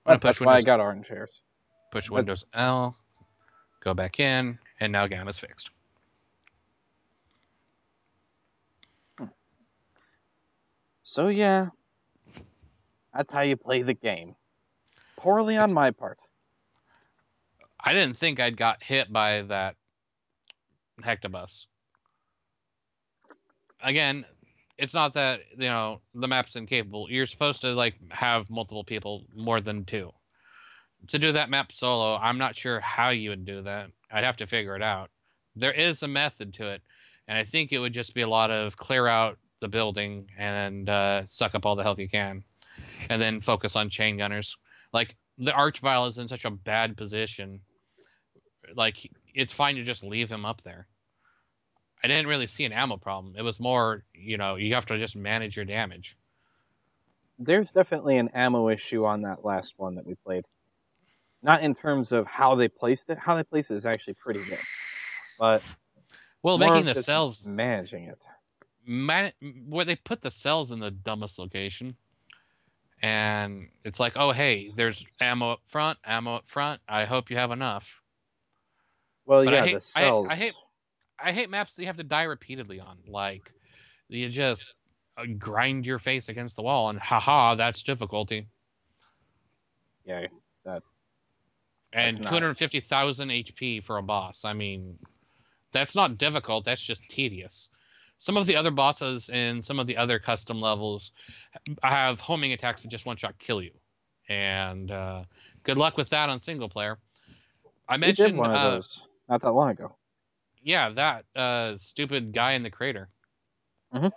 I'm gonna That's why I got orange hairs. push Windows L, go back in, and now Gamma's fixed. So yeah, that's how you play the game. Poorly on my part. I didn't think I'd got hit by that Hectobus. Again, it's not that, the map's incapable. You're supposed to, like, have multiple people, more than 2. To do that map solo, I'm not sure how you would do that. I'd have to figure it out. There is a method to it, and I think it would just be a lot of clear out the building and suck up all the health you can, and then focus on chain gunners. Like, the Archvile is in such a bad position. Like, it's fine to just leave him up there. I didn't really see an ammo problem. It was more, you have to just manage your damage. There's definitely an ammo issue on that last one that we played. Not in terms of how they placed it. How they placed it is actually pretty good. But well, more making of the just cells, managing it. where they put the cells in the dumbest location. And it's like, oh, hey, there's ammo up front. I hope you have enough. Well, But yeah, the cells. I hate maps that you have to die repeatedly on. Like, you just grind your face against the wall, and haha, that's difficulty. Yeah, and 250,000 HP for a boss. I mean, that's not difficult. That's just tedious. Some of the other bosses in some of the other custom levels have homing attacks that just one-shot kill you. And good luck with that on single player. I mentioned did one of those not that long ago. Yeah, that stupid guy in the crater. Mm-hmm.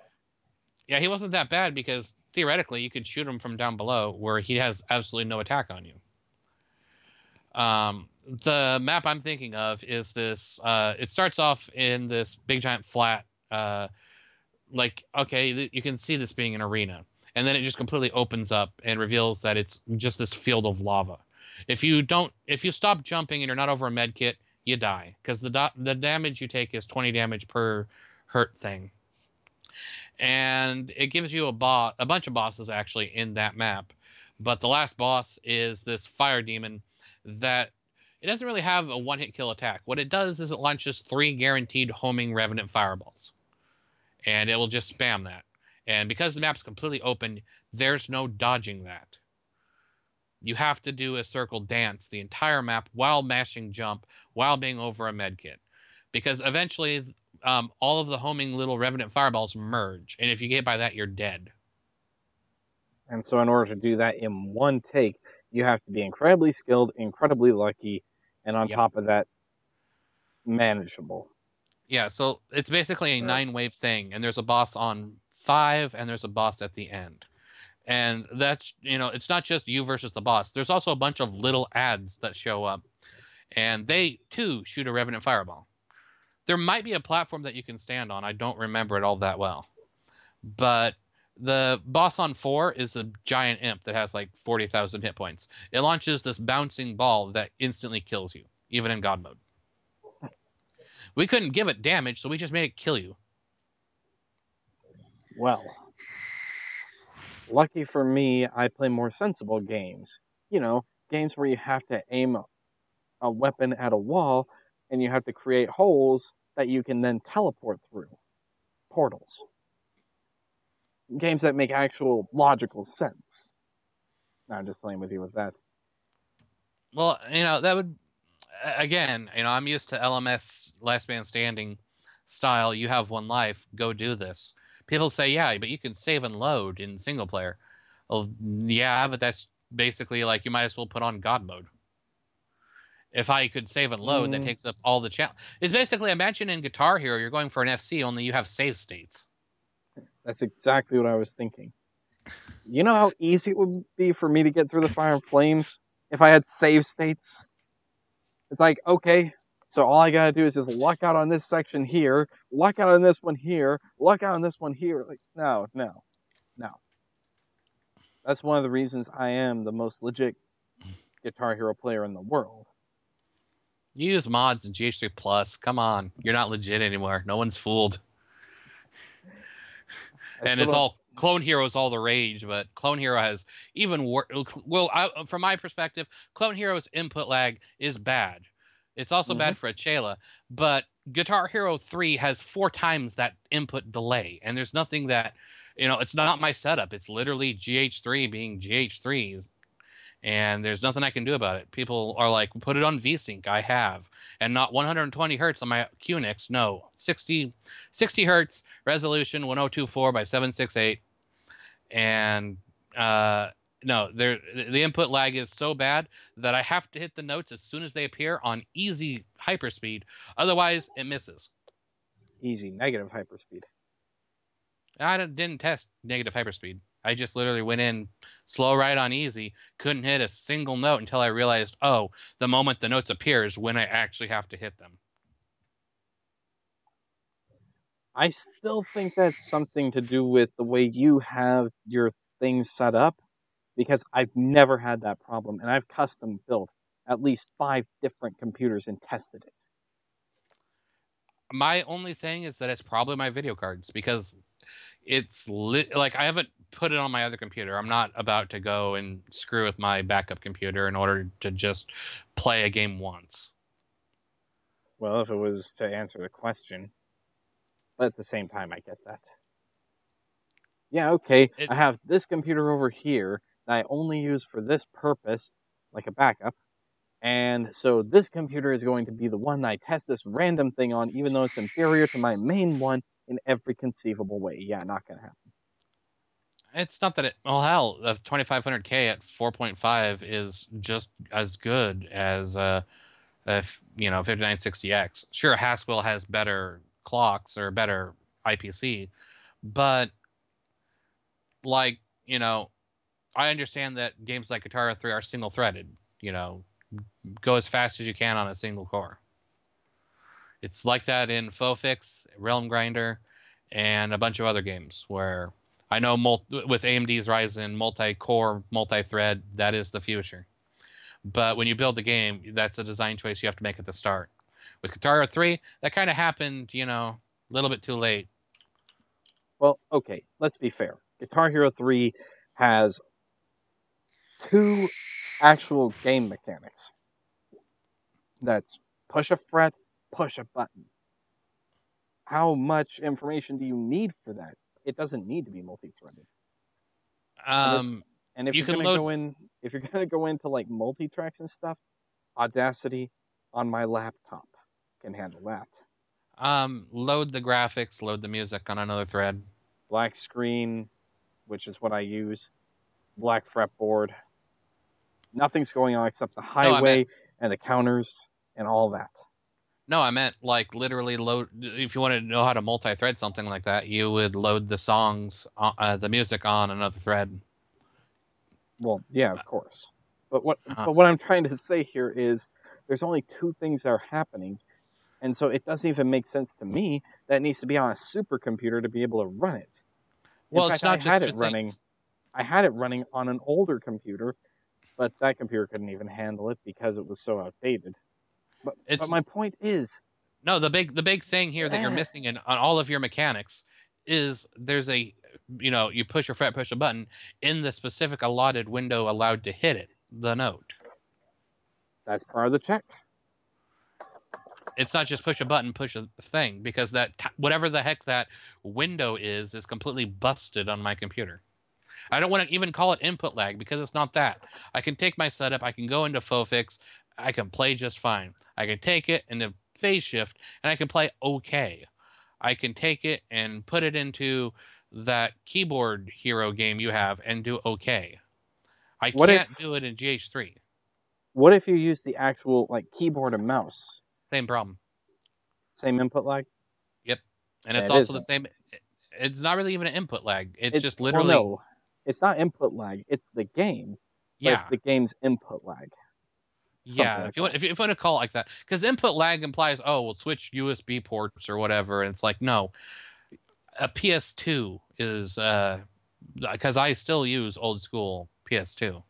Yeah, he wasn't that bad because theoretically you could shoot him from down below where he has absolutely no attack on you. The map I'm thinking of is this. It starts off in this big giant flat. Like, okay, you can see this being an arena, and then it just completely opens up and reveals that it's just this field of lava. If you stop jumping and you're not over a med kit, you die because the damage you take is 20 damage per hurt thing. And it gives you a bunch of bosses actually in that map. But the last boss is this fire demon that it doesn't really have a one-hit kill attack. What it does is it launches 3 guaranteed homing revenant fireballs. And it will just spam that. And because the map's completely open, there's no dodging that. You have to do a circle dance the entire map while mashing jump, while being over a medkit. Because eventually, all of the homing little revenant fireballs merge. And if you get by that, you're dead. And so in order to do that in one take, you have to be incredibly skilled, incredibly lucky, and on top of that, manageable. Yeah, so it's basically a 9-wave thing. And there's a boss on 5, and there's a boss at the end. And that's, it's not just you versus the boss. There's also a bunch of little ads that show up. And they, too, shoot a revenant fireball. There might be a platform that you can stand on. I don't remember it all that well. But the boss on 4 is a giant imp that has like 40,000 hit points. It launches this bouncing ball that instantly kills you, even in God mode. We couldn't give it damage, so we just made it kill you. Well, lucky for me, I play more sensible games. Games where you have to aim a weapon at a wall and you have to create holes that you can then teleport through. Portals. Games that make actual logical sense. No, I'm just playing with you with that. Well, that would... Again, I'm used to LMS Last Man Standing style. You have one life. Go do this. People say, yeah, but you can save and load in single player. Well, yeah, but that's basically like you might as well put on God mode. If I could save and load, that takes up all the challenge. It's basically, imagine in Guitar Hero, you're going for an FC, only you have save states. That's exactly what I was thinking. You know how easy it would be for me to get through the Fire and Flames if I had save states? It's like, okay, so all I gotta do is just luck out on this section here, luck out on this one here, luck out on this one here. Like, no. That's one of the reasons I am the most legit Guitar Hero player in the world. You use mods in GH3 Plus. Come on, you're not legit anymore. No one's fooled. And it's all Clone Hero is all the rage, but Clone Hero has even worse. Well, from my perspective, Clone Hero's input lag is bad. It's also bad for Achela, but Guitar Hero 3 has 4 times that input delay, and there's nothing that, it's not my setup. It's literally GH3 being GH3s, and there's nothing I can do about it. People are like, put it on VSync. I have, and not 120 hertz on my QNX. No, 60 hertz resolution, 1024 by 768, and no, the input lag is so bad that I have to hit the notes as soon as they appear on easy hyperspeed. Otherwise, it misses. Easy, negative hyperspeed. I didn't test negative hyperspeed. I just literally went in slow right on easy, couldn't hit a single note until I realized, oh, the moment the notes appear is when I actually have to hit them. I still think that's something to do with the way you have your things set up, because I've never had that problem, and I've custom built at least 5 different computers and tested it. My only thing is that it's probably my video cards, because it's like I haven't put it on my other computer. I'm not about to go and screw with my backup computer in order to just play a game once. Well, if it was to answer the question, but at the same time, I get that. Yeah, okay, I have this computer over here that I only use for this purpose, like a backup, and so this computer is going to be the one that I test this random thing on, even though it's inferior to my main one in every conceivable way. Yeah, not going to happen. It's not that it... Well, hell, the 2500K at 4.5 is just as good as, 5960X. Sure, Haswell has better clocks or better IPC, but, like, I understand that games like Guitar Hero 3 are single-threaded. Go as fast as you can on a single core. It's like that in Fofix, Realm Grinder, and a bunch of other games where I know with AMD's Ryzen, multi-core, multi-thread, that is the future. But when you build the game, that's a design choice you have to make at the start. With Guitar Hero 3, that kind of happened, a little bit too late. Well, okay, let's be fair. Guitar Hero 3 has 2 actual game mechanics. That's push a fret, push a button. How much information do you need for that? It doesn't need to be multi-threaded. And if you're going to go into like multi-tracks and stuff, Audacity on my laptop can handle that. Load the graphics, load the music on another thread. Black screen, which is what I use. Black fretboard. Nothing's going on except the highway and the counters and all that. No, I meant like literally load. If you wanted to know how to multi-thread something like that, you would load the songs, the music on another thread. Well, yeah, of course. But what I'm trying to say here is there's only 2 things that are happening, and so it doesn't even make sense to me that it needs to be on a supercomputer to be able to run it. Well, it's not just running. I had it running on an older computer, but that computer couldn't even handle it because it was so outdated. But my point is... No, the big thing here that you're missing on all of your mechanics is there's a... you push a fret, push a button in the specific allotted window allowed to hit it, the note. That's part of the check. It's not just push a button, push a thing, because that whatever the heck that window is completely busted on my computer. I don't want to even call it input lag because it's not that. I can take my setup, I can go into Fofix, I can play just fine. I can take it into phase shift, and I can play okay. I can take it and put it into that keyboard hero game you have and do okay. I can't do it in GH3. What if you use the actual keyboard and mouse? Same problem. Same input lag? Yep. And it's also the same. It's not really even an input lag. It's just literally... Well, no, it's not input lag. It's the game. Yeah. It's the game's input lag. Yeah, if you want to call it like that. Because input lag implies, we'll switch USB ports or whatever. And it's like, no. A PS2 is... because I still use old school PS2.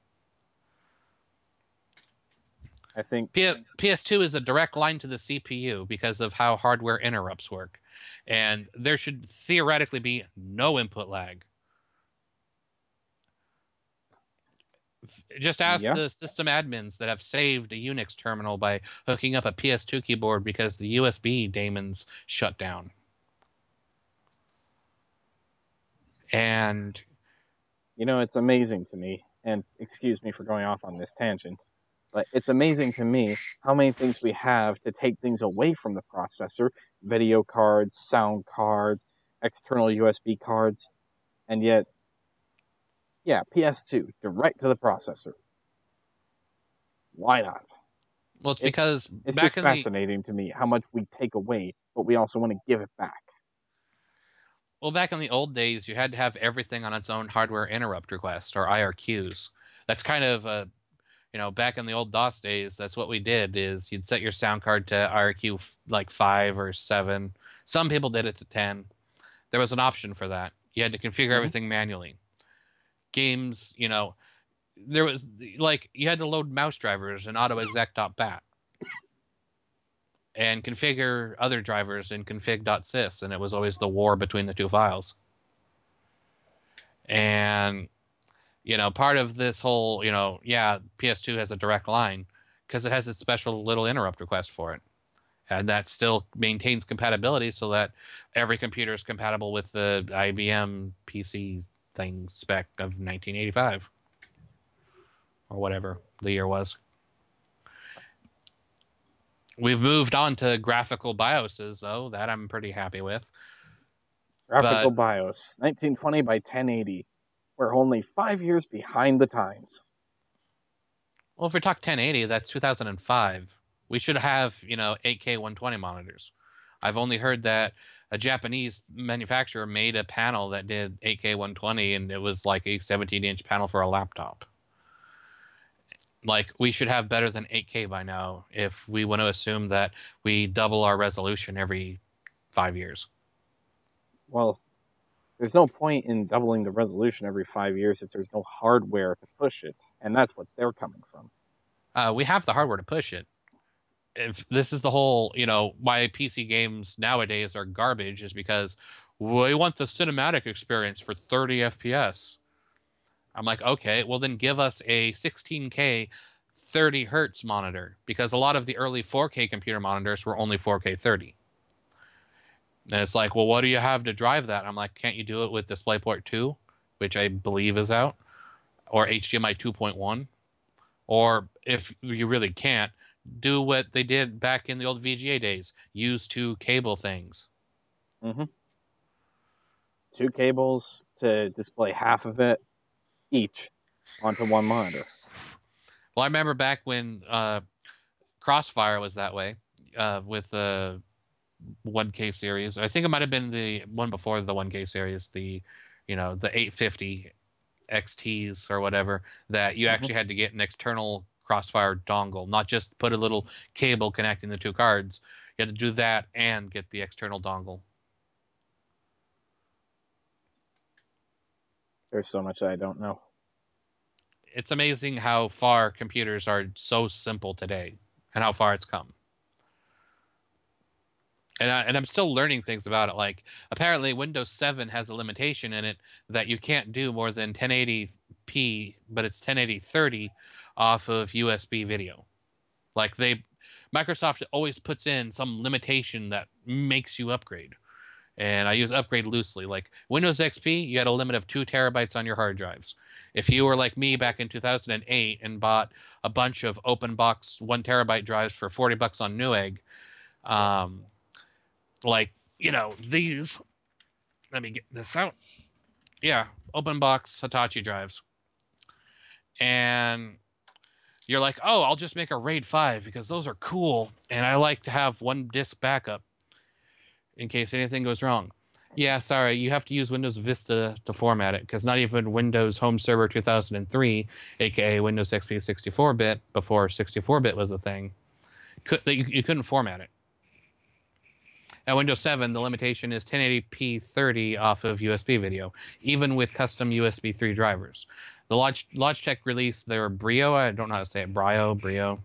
I think PS2 is a direct line to the CPU because of how hardware interrupts work. And there should theoretically be no input lag. Just ask Yeah. the system admins that have saved a Unix terminal by hooking up a PS2 keyboard because the USB daemons shut down. And You know, it's amazing to me, and excuse me for going off on this tangent, but it's amazing to me how many things we have to take things away from the processor: video cards, sound cards, external USB cards, and yet, yeah, PS2, direct to the processor. Why not? well, it's It, because it's back just in the fascinating to me how much we take away, but we also want to give it back. back in the old days, you had to have everything on its own hardware interrupt request or IRQs. That's kind of back in the old DOS days, that's what we did. Is you'd set your sound card to IRQ like 5 or 7. Some people did it to 10. There was an option for that. You had to configure everything manually. Games, there was like you had to load mouse drivers in autoexec.bat and configure other drivers in config.sys, and it was always the war between the two files. And part of this whole, PS2 has a direct line because it has a special little interrupt request for it. And that still maintains compatibility so that every computer is compatible with the IBM PC thing spec of 1985 or whatever the year was. We've moved on to graphical BIOSes, though. That I'm pretty happy with. Graphical BIOS, 1920 by 1080. We're only 5 years behind the times. Well, if we talk 1080, that's 2005. We should have, 8K 120 monitors. I've only heard that a Japanese manufacturer made a panel that did 8K 120, and it was like a 17-inch panel for a laptop. Like, we should have better than 8K by now if we want to assume that we double our resolution every 5 years. Well, there's no point in doubling the resolution every 5 years if there's no hardware to push it, and that's what they're coming from. We have the hardware to push it. If this is the whole, why PC games nowadays are garbage, is because we want the cinematic experience for 30 FPS. I'm like, okay, well then give us a 16K 30 hertz monitor, because a lot of the early 4K computer monitors were only 4K 30. And it's like, well, what do you have to drive that? I'm like, can't you do it with DisplayPort 2, which I believe is out, or HDMI 2.1? Or if you really can't, do what they did back in the old VGA days. Use 2 cable things. Mm-hmm. 2 cables to display half of it each onto one monitor. Well, I remember back when Crossfire was that way with the 1K series. I think it might have been the one before the 1K series, the 850 XTs or whatever, that you actually had to get an external Crossfire dongle, not just put a little cable connecting the 2 cards. You had to do that and get the external dongle. There's so much I don't know. It's amazing how far computers are so simple today and how far it's come. And I'm still learning things about it. Like, apparently Windows 7 has a limitation in it that you can't do more than 1080p, but it's 1080-30 off of USB video. Like, Microsoft always puts in some limitation that makes you upgrade. And I use upgrade loosely. Like, Windows XP, you had a limit of 2 terabytes on your hard drives. If you were like me back in 2008 and bought a bunch of open box 1 terabyte drives for $40 on Newegg, like, these, let me get this out. Yeah, open box Hitachi drives. And you're like, oh, I'll just make a RAID 5 because those are cool. And I like to have 1 disk backup in case anything goes wrong. Yeah, sorry, you have to use Windows Vista to format it, because not even Windows Home Server 2003, aka Windows XP 64-bit, before 64-bit was a thing, you couldn't format it. At Windows 7, the limitation is 1080p 30 off of USB video, even with custom USB 3 drivers. The Logitech released their Brio, I don't know how to say it, Brio,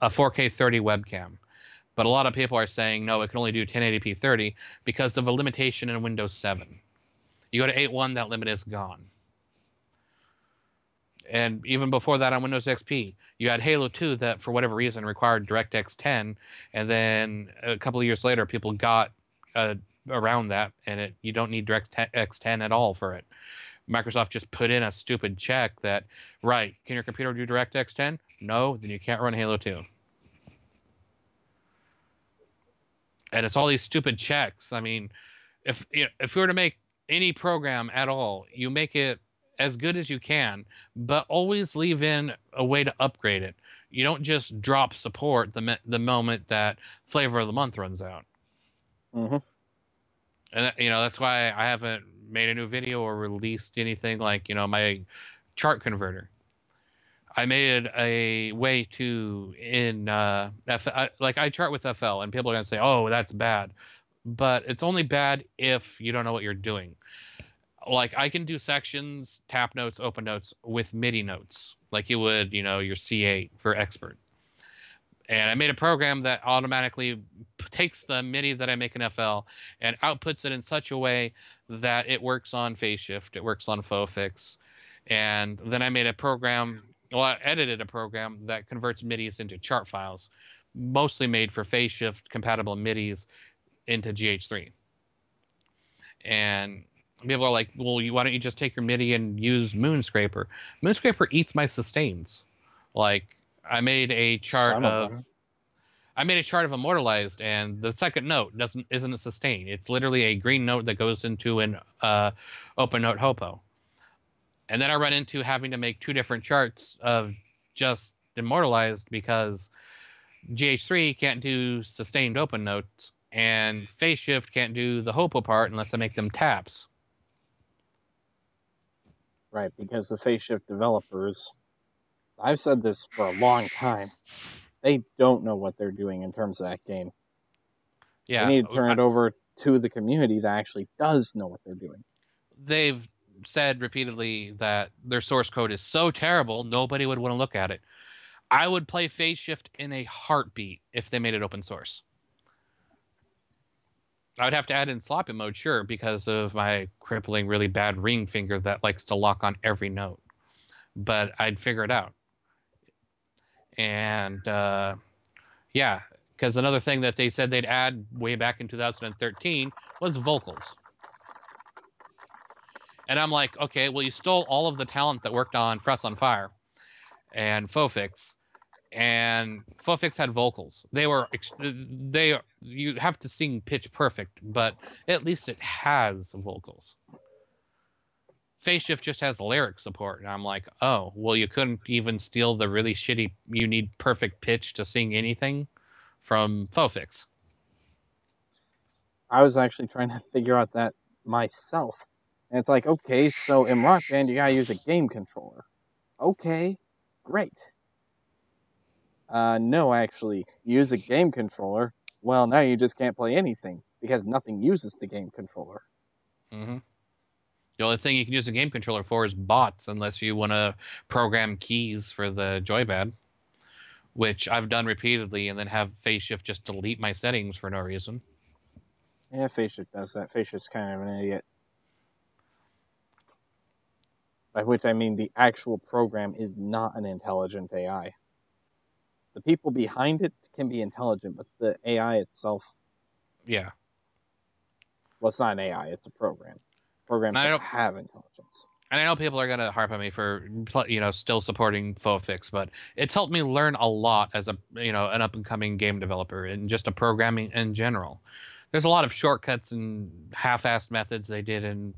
a 4K 30 webcam. But a lot of people are saying, no, it can only do 1080p 30 because of a limitation in Windows 7. You go to 8.1, that limit is gone. And even before that on Windows XP, you had Halo 2 that for whatever reason required DirectX 10, and then a couple of years later people got around that, and you don't need DirectX 10 at all for it. Microsoft just put in a stupid check that, right, can your computer do DirectX 10? No, then you can't run Halo 2. And it's all these stupid checks. I mean, if we were to make any program at all, you make it as good as you can, but always leave in a way to upgrade it. You don't just drop support the moment that Flavor of the Month runs out. Mm-hmm. And that's why I haven't made a new video or released anything like my chart converter. I made a way to I chart with FL, and people are gonna say, "Oh, that's bad," but it's only bad if you don't know what you're doing. Like I can do sections, tap notes, open notes with MIDI notes, like you would, your C8 for expert. And I made a program that automatically takes the MIDI that I make in FL and outputs it in such a way that it works on PhaseShift, it works on FOFIX, and then I made a program. Well, I edited a program that converts MIDIs into chart files, mostly made for PhaseShift compatible MIDIs into GH3. And people are like, well, why don't you just take your MIDI and use Moonscraper? Moonscraper eats my sustains. Like, I made a chart of Immortalized, and the second note isn't a sustain. It's literally a green note that goes into an open note hopo. And then I run into having to make two different charts of just Immortalized because GH3 can't do sustained open notes, and PhaseShift can't do the hopo part unless I make them taps. Right, because the PhaseShift developers, I've said this for a long time, they don't know what they're doing in terms of that game. Yeah, they need to turn it over to the community that actually does know what they're doing. They've said repeatedly that their source code is so terrible, nobody would want to look at it. I would play PhaseShift in a heartbeat if they made it open source. I would have to add in sloppy mode, sure, because of my crippling, really bad ring finger that likes to lock on every note. But I'd figure it out. And yeah, because another thing that they said they'd add way back in 2013 was vocals. And I'm like, okay, well, you stole all of the talent that worked on Frets on Fire and FOFIX, and FOFIX had vocals. You have to sing pitch perfect, but at least it has vocals. PhaseShift just has lyric support, and I'm like, oh, well, you couldn't even steal the really shitty, you need perfect pitch to sing anything from FOFIX. I was actually trying to figure out that myself. And it's like, okay, so in Rock Band, you gotta use a game controller. Okay, great. No, actually, use a game controller. Well, now you just can't play anything because nothing uses the game controller. Mm-hmm. The only thing you can use a game controller for is bots, unless you want to program keys for the joypad, which I've done repeatedly, and then have PhaseShift just delete my settings for no reason. Yeah, PhaseShift does that. PhaseShift's kind of an idiot. By which I mean the actual program is not an intelligent AI. The people behind it can be intelligent, but the AI itself... Yeah. Well, it's not an AI, it's a program. Programs don't have intelligence. And I know people are going to harp on me for, still supporting FOFIX, but it's helped me learn a lot as an up-and-coming game developer and just a programming in general. There's a lot of shortcuts and half-assed methods they did in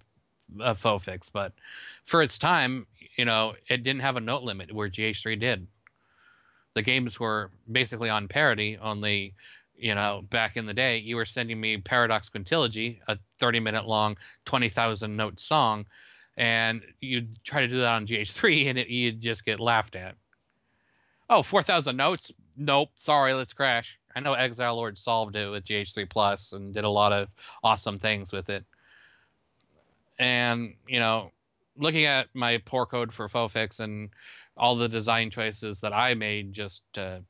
FOFIX, but for its time, it didn't have a note limit where GH3 did. The games were basically on parity, only, back in the day, you were sending me Paradox Quintilogy, a 30-minute long, 20,000 note song, and you'd try to do that on GH3, and you'd just get laughed at. Oh, 4,000 notes? Nope, sorry, let's crash. I know Exile Lord solved it with GH3 Plus and did a lot of awesome things with it. And, looking at my poor code for FOFIX and all the design choices that I made just to,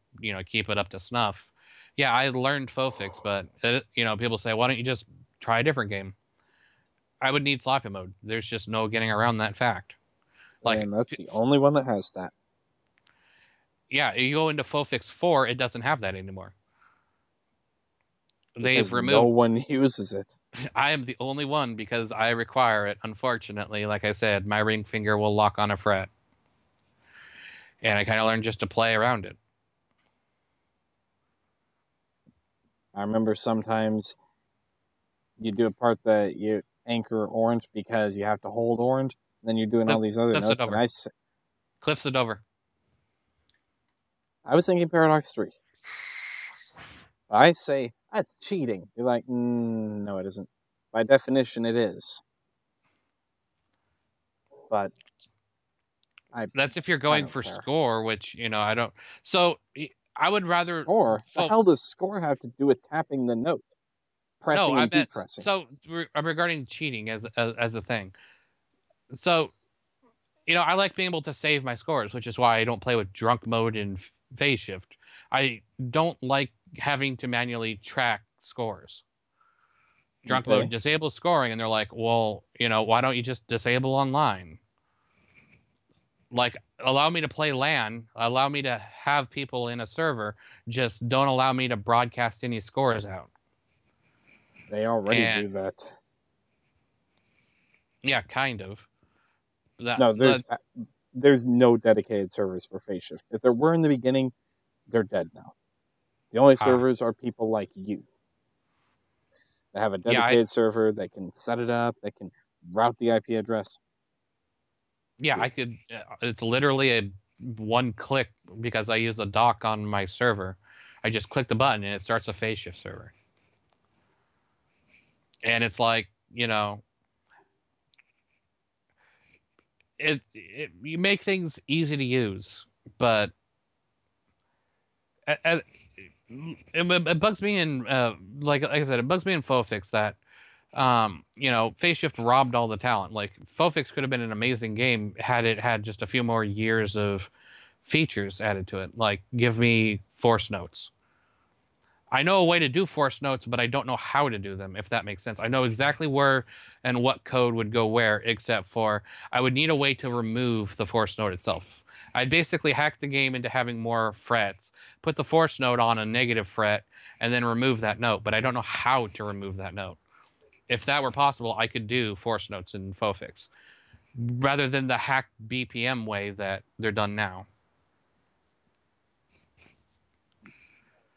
keep it up to snuff. Yeah, I learned FOFIX, but, people say, why don't you just try a different game? I would need sloppy mode. There's just no getting around that fact. Like, and that's the only one that has that. yeah, you go into Fofix 4, it doesn't have that anymore. Because They've no removed. one uses it. I am the only one because I require it. Unfortunately, like I said, my ring finger will lock on a fret, and I kind of learned just to play around it. I remember sometimes you do a part that you anchor orange because you have to hold orange, and then you're doing all these other Cliffs it notes. And over. I Cliffs it over. was thinking Paradox 3. I say, that's cheating. You're like, no, it isn't. By definition, it is. But that's if you're going for care. score, which, I don't. So I would rather. Score? The hell does score have to do with tapping the note? Pressing and depressing. So regarding cheating as a thing. So, I like being able to save my scores, which is why I don't play with drunk mode and phase shift. I don't like having to manually track scores. Drunk mode disables scoring, and they're like, well, why don't you just disable online? Like, allow me to play LAN, allow me to have people in a server, just don't allow me to broadcast any scores out. They already do that. Yeah, kind of. No, there's no dedicated servers for phase shift. If there were in the beginning, they're dead now. The only servers are people like you. They have a dedicated server, they can set it up, they can route the IP address. Yeah, I could. It's literally a one click because I use a dock on my server. I just click the button and it starts a phase shift server. And it's like, you make things easy to use, but it bugs me in like I said, it bugs me in Fofix that phase shift robbed all the talent. Like, Fofix could have been an amazing game had it had just a few more years of features added to it. Like, give me force notes. I know a way to do force notes, but I don't know how to do them, if that makes sense. I know exactly where and what code would go where, except for I would need a way to remove the force note itself. I'd basically hack the game into having more frets, put the force note on a negative fret, and then remove that note, but I don't know how to remove that note. If that were possible, I could do force notes in Fofix, rather than the hack BPM way that they're done now.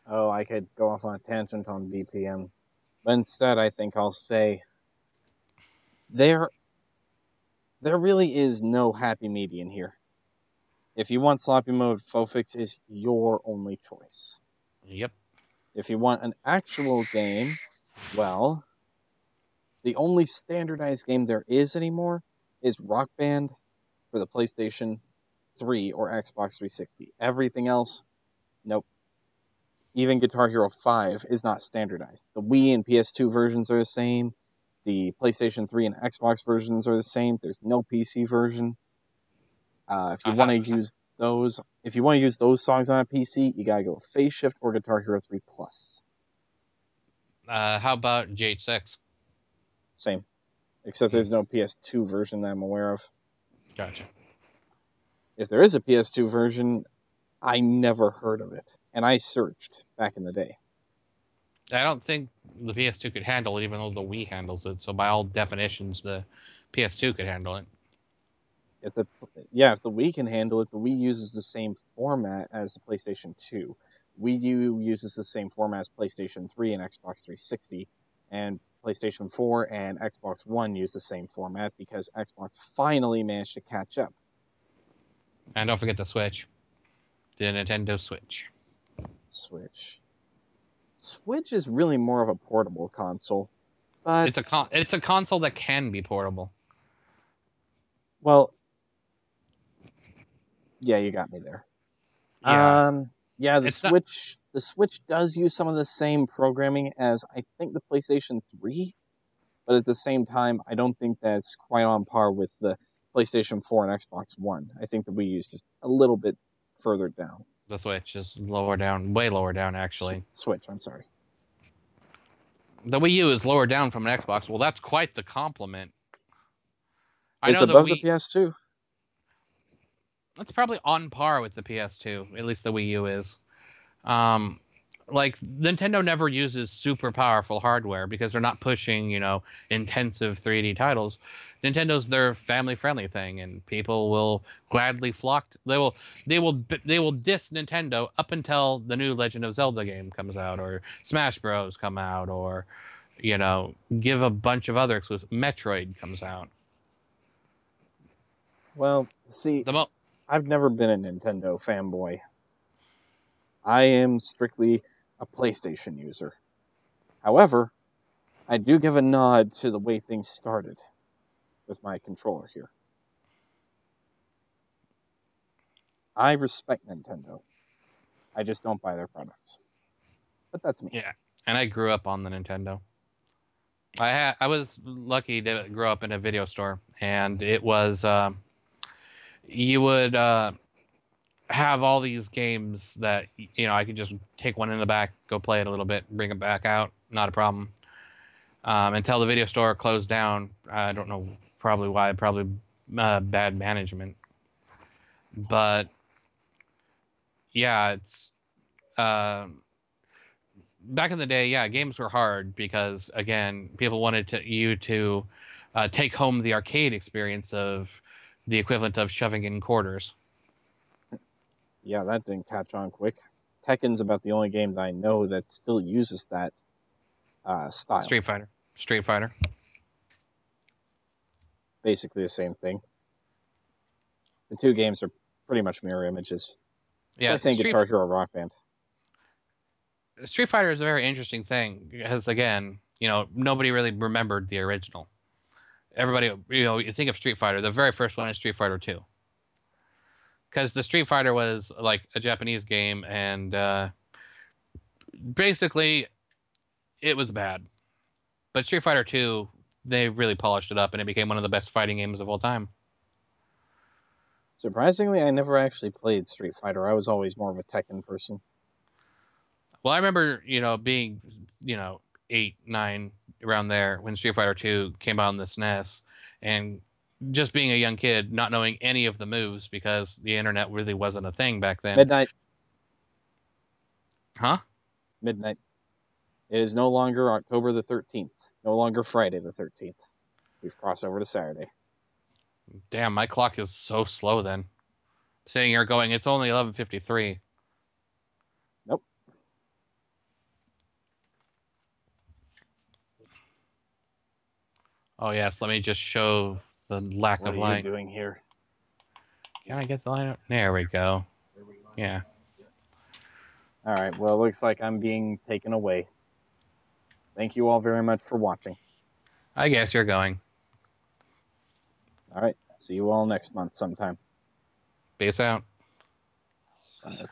Oh, I could go off on a tangent on BPM. But instead, I think I'll say there really is no happy median here. If you want sloppy mode, Fofix is your only choice. Yep. If you want an actual game, well, the only standardized game there is anymore is Rock Band for the PlayStation 3 or Xbox 360. Everything else, nope. Even Guitar Hero 5 is not standardized. The Wii and PS2 versions are the same. The PlayStation 3 and Xbox versions are the same. There's no PC version. If you want to use those songs on a PC, you gotta go with Phase Shift or Guitar Hero 3 Plus. How about GH6? Same. Except there's no PS2 version that I'm aware of. Gotcha. If there is a PS2 version, I never heard of it. And I searched back in the day. I don't think the PS2 could handle it, even though the Wii handles it. So by all definitions, the PS2 could handle it. If the Wii can handle it, the Wii uses the same format as the PlayStation 2. Wii U uses the same format as PlayStation 3 and Xbox 360. And PlayStation 4 and Xbox One use the same format because Xbox finally managed to catch up. And don't forget the Switch. The Nintendo Switch. Switch is really more of a portable console, but it's a console that can be portable. Well, yeah, you got me there. Yeah. The Switch does use some of the same programming as I think the PlayStation 3, but at the same time, I don't think that's quite on par with the PlayStation 4 and Xbox One. I think the Wii U is just a little bit further down. The Switch is lower down, way lower down, actually. Switch, I'm sorry. The Wii U is lower down from an Xbox. Well, that's quite the compliment. It's above the PS2. That's probably on par with the PS2. At least the Wii U is. Like Nintendo never uses super powerful hardware because they're not pushing, intensive 3D titles. Nintendo's their family-friendly thing, and people will gladly flock. They will diss Nintendo up until the new Legend of Zelda game comes out, or Smash Bros. Come out, or give a bunch of other exclusive. Metroid comes out. Well, see, I've never been a Nintendo fanboy. I am strictly a PlayStation user. However, I do give a nod to the way things started with my controller here. I respect Nintendo. I just don't buy their products. But that's me. Yeah, and I grew up on the Nintendo. I was lucky to grow up in a video store, and it was you would have all these games that I could just take one in the back, go play it a little bit, bring it back out, not a problem. Until the video store closed down. I don't know probably why, probably bad management. But yeah, it's back in the day. Yeah, games were hard because again, people wanted you to take home the arcade experience of the equivalent of shoving in quarters. Yeah, that didn't catch on quick. Tekken's about the only game that I know that still uses that style. Street Fighter. Basically the same thing. The two games are pretty much mirror images. Yeah, it's like saying Guitar Hero Rock Band. Street Fighter is a very interesting thing because, again, nobody really remembered the original. Everybody, you think of Street Fighter, the very first one is Street Fighter 2. Because the Street Fighter was like a Japanese game, and basically it was bad. But Street Fighter 2, they really polished it up, and it became one of the best fighting games of all time. Surprisingly, I never actually played Street Fighter. I was always more of a Tekken person. Well, I remember, being, 8, 9, around there when Street Fighter 2 came out on the SNES, and just being a young kid, not knowing any of the moves because the internet really wasn't a thing back then. Midnight. Huh? Midnight. It is no longer October the 13th. No longer Friday the 13th. We've crossed over to Saturday. Damn, my clock is so slow then. Sitting here going, it's only 11:53. Nope. Oh, yes, let me just show the lack of light. What are you doing here? Can I get the light up? There we go. Yeah. All right, well, it looks like I'm being taken away. Thank you all very much for watching. I guess you're going. All right, see you all next month sometime. Peace out. 5, 4,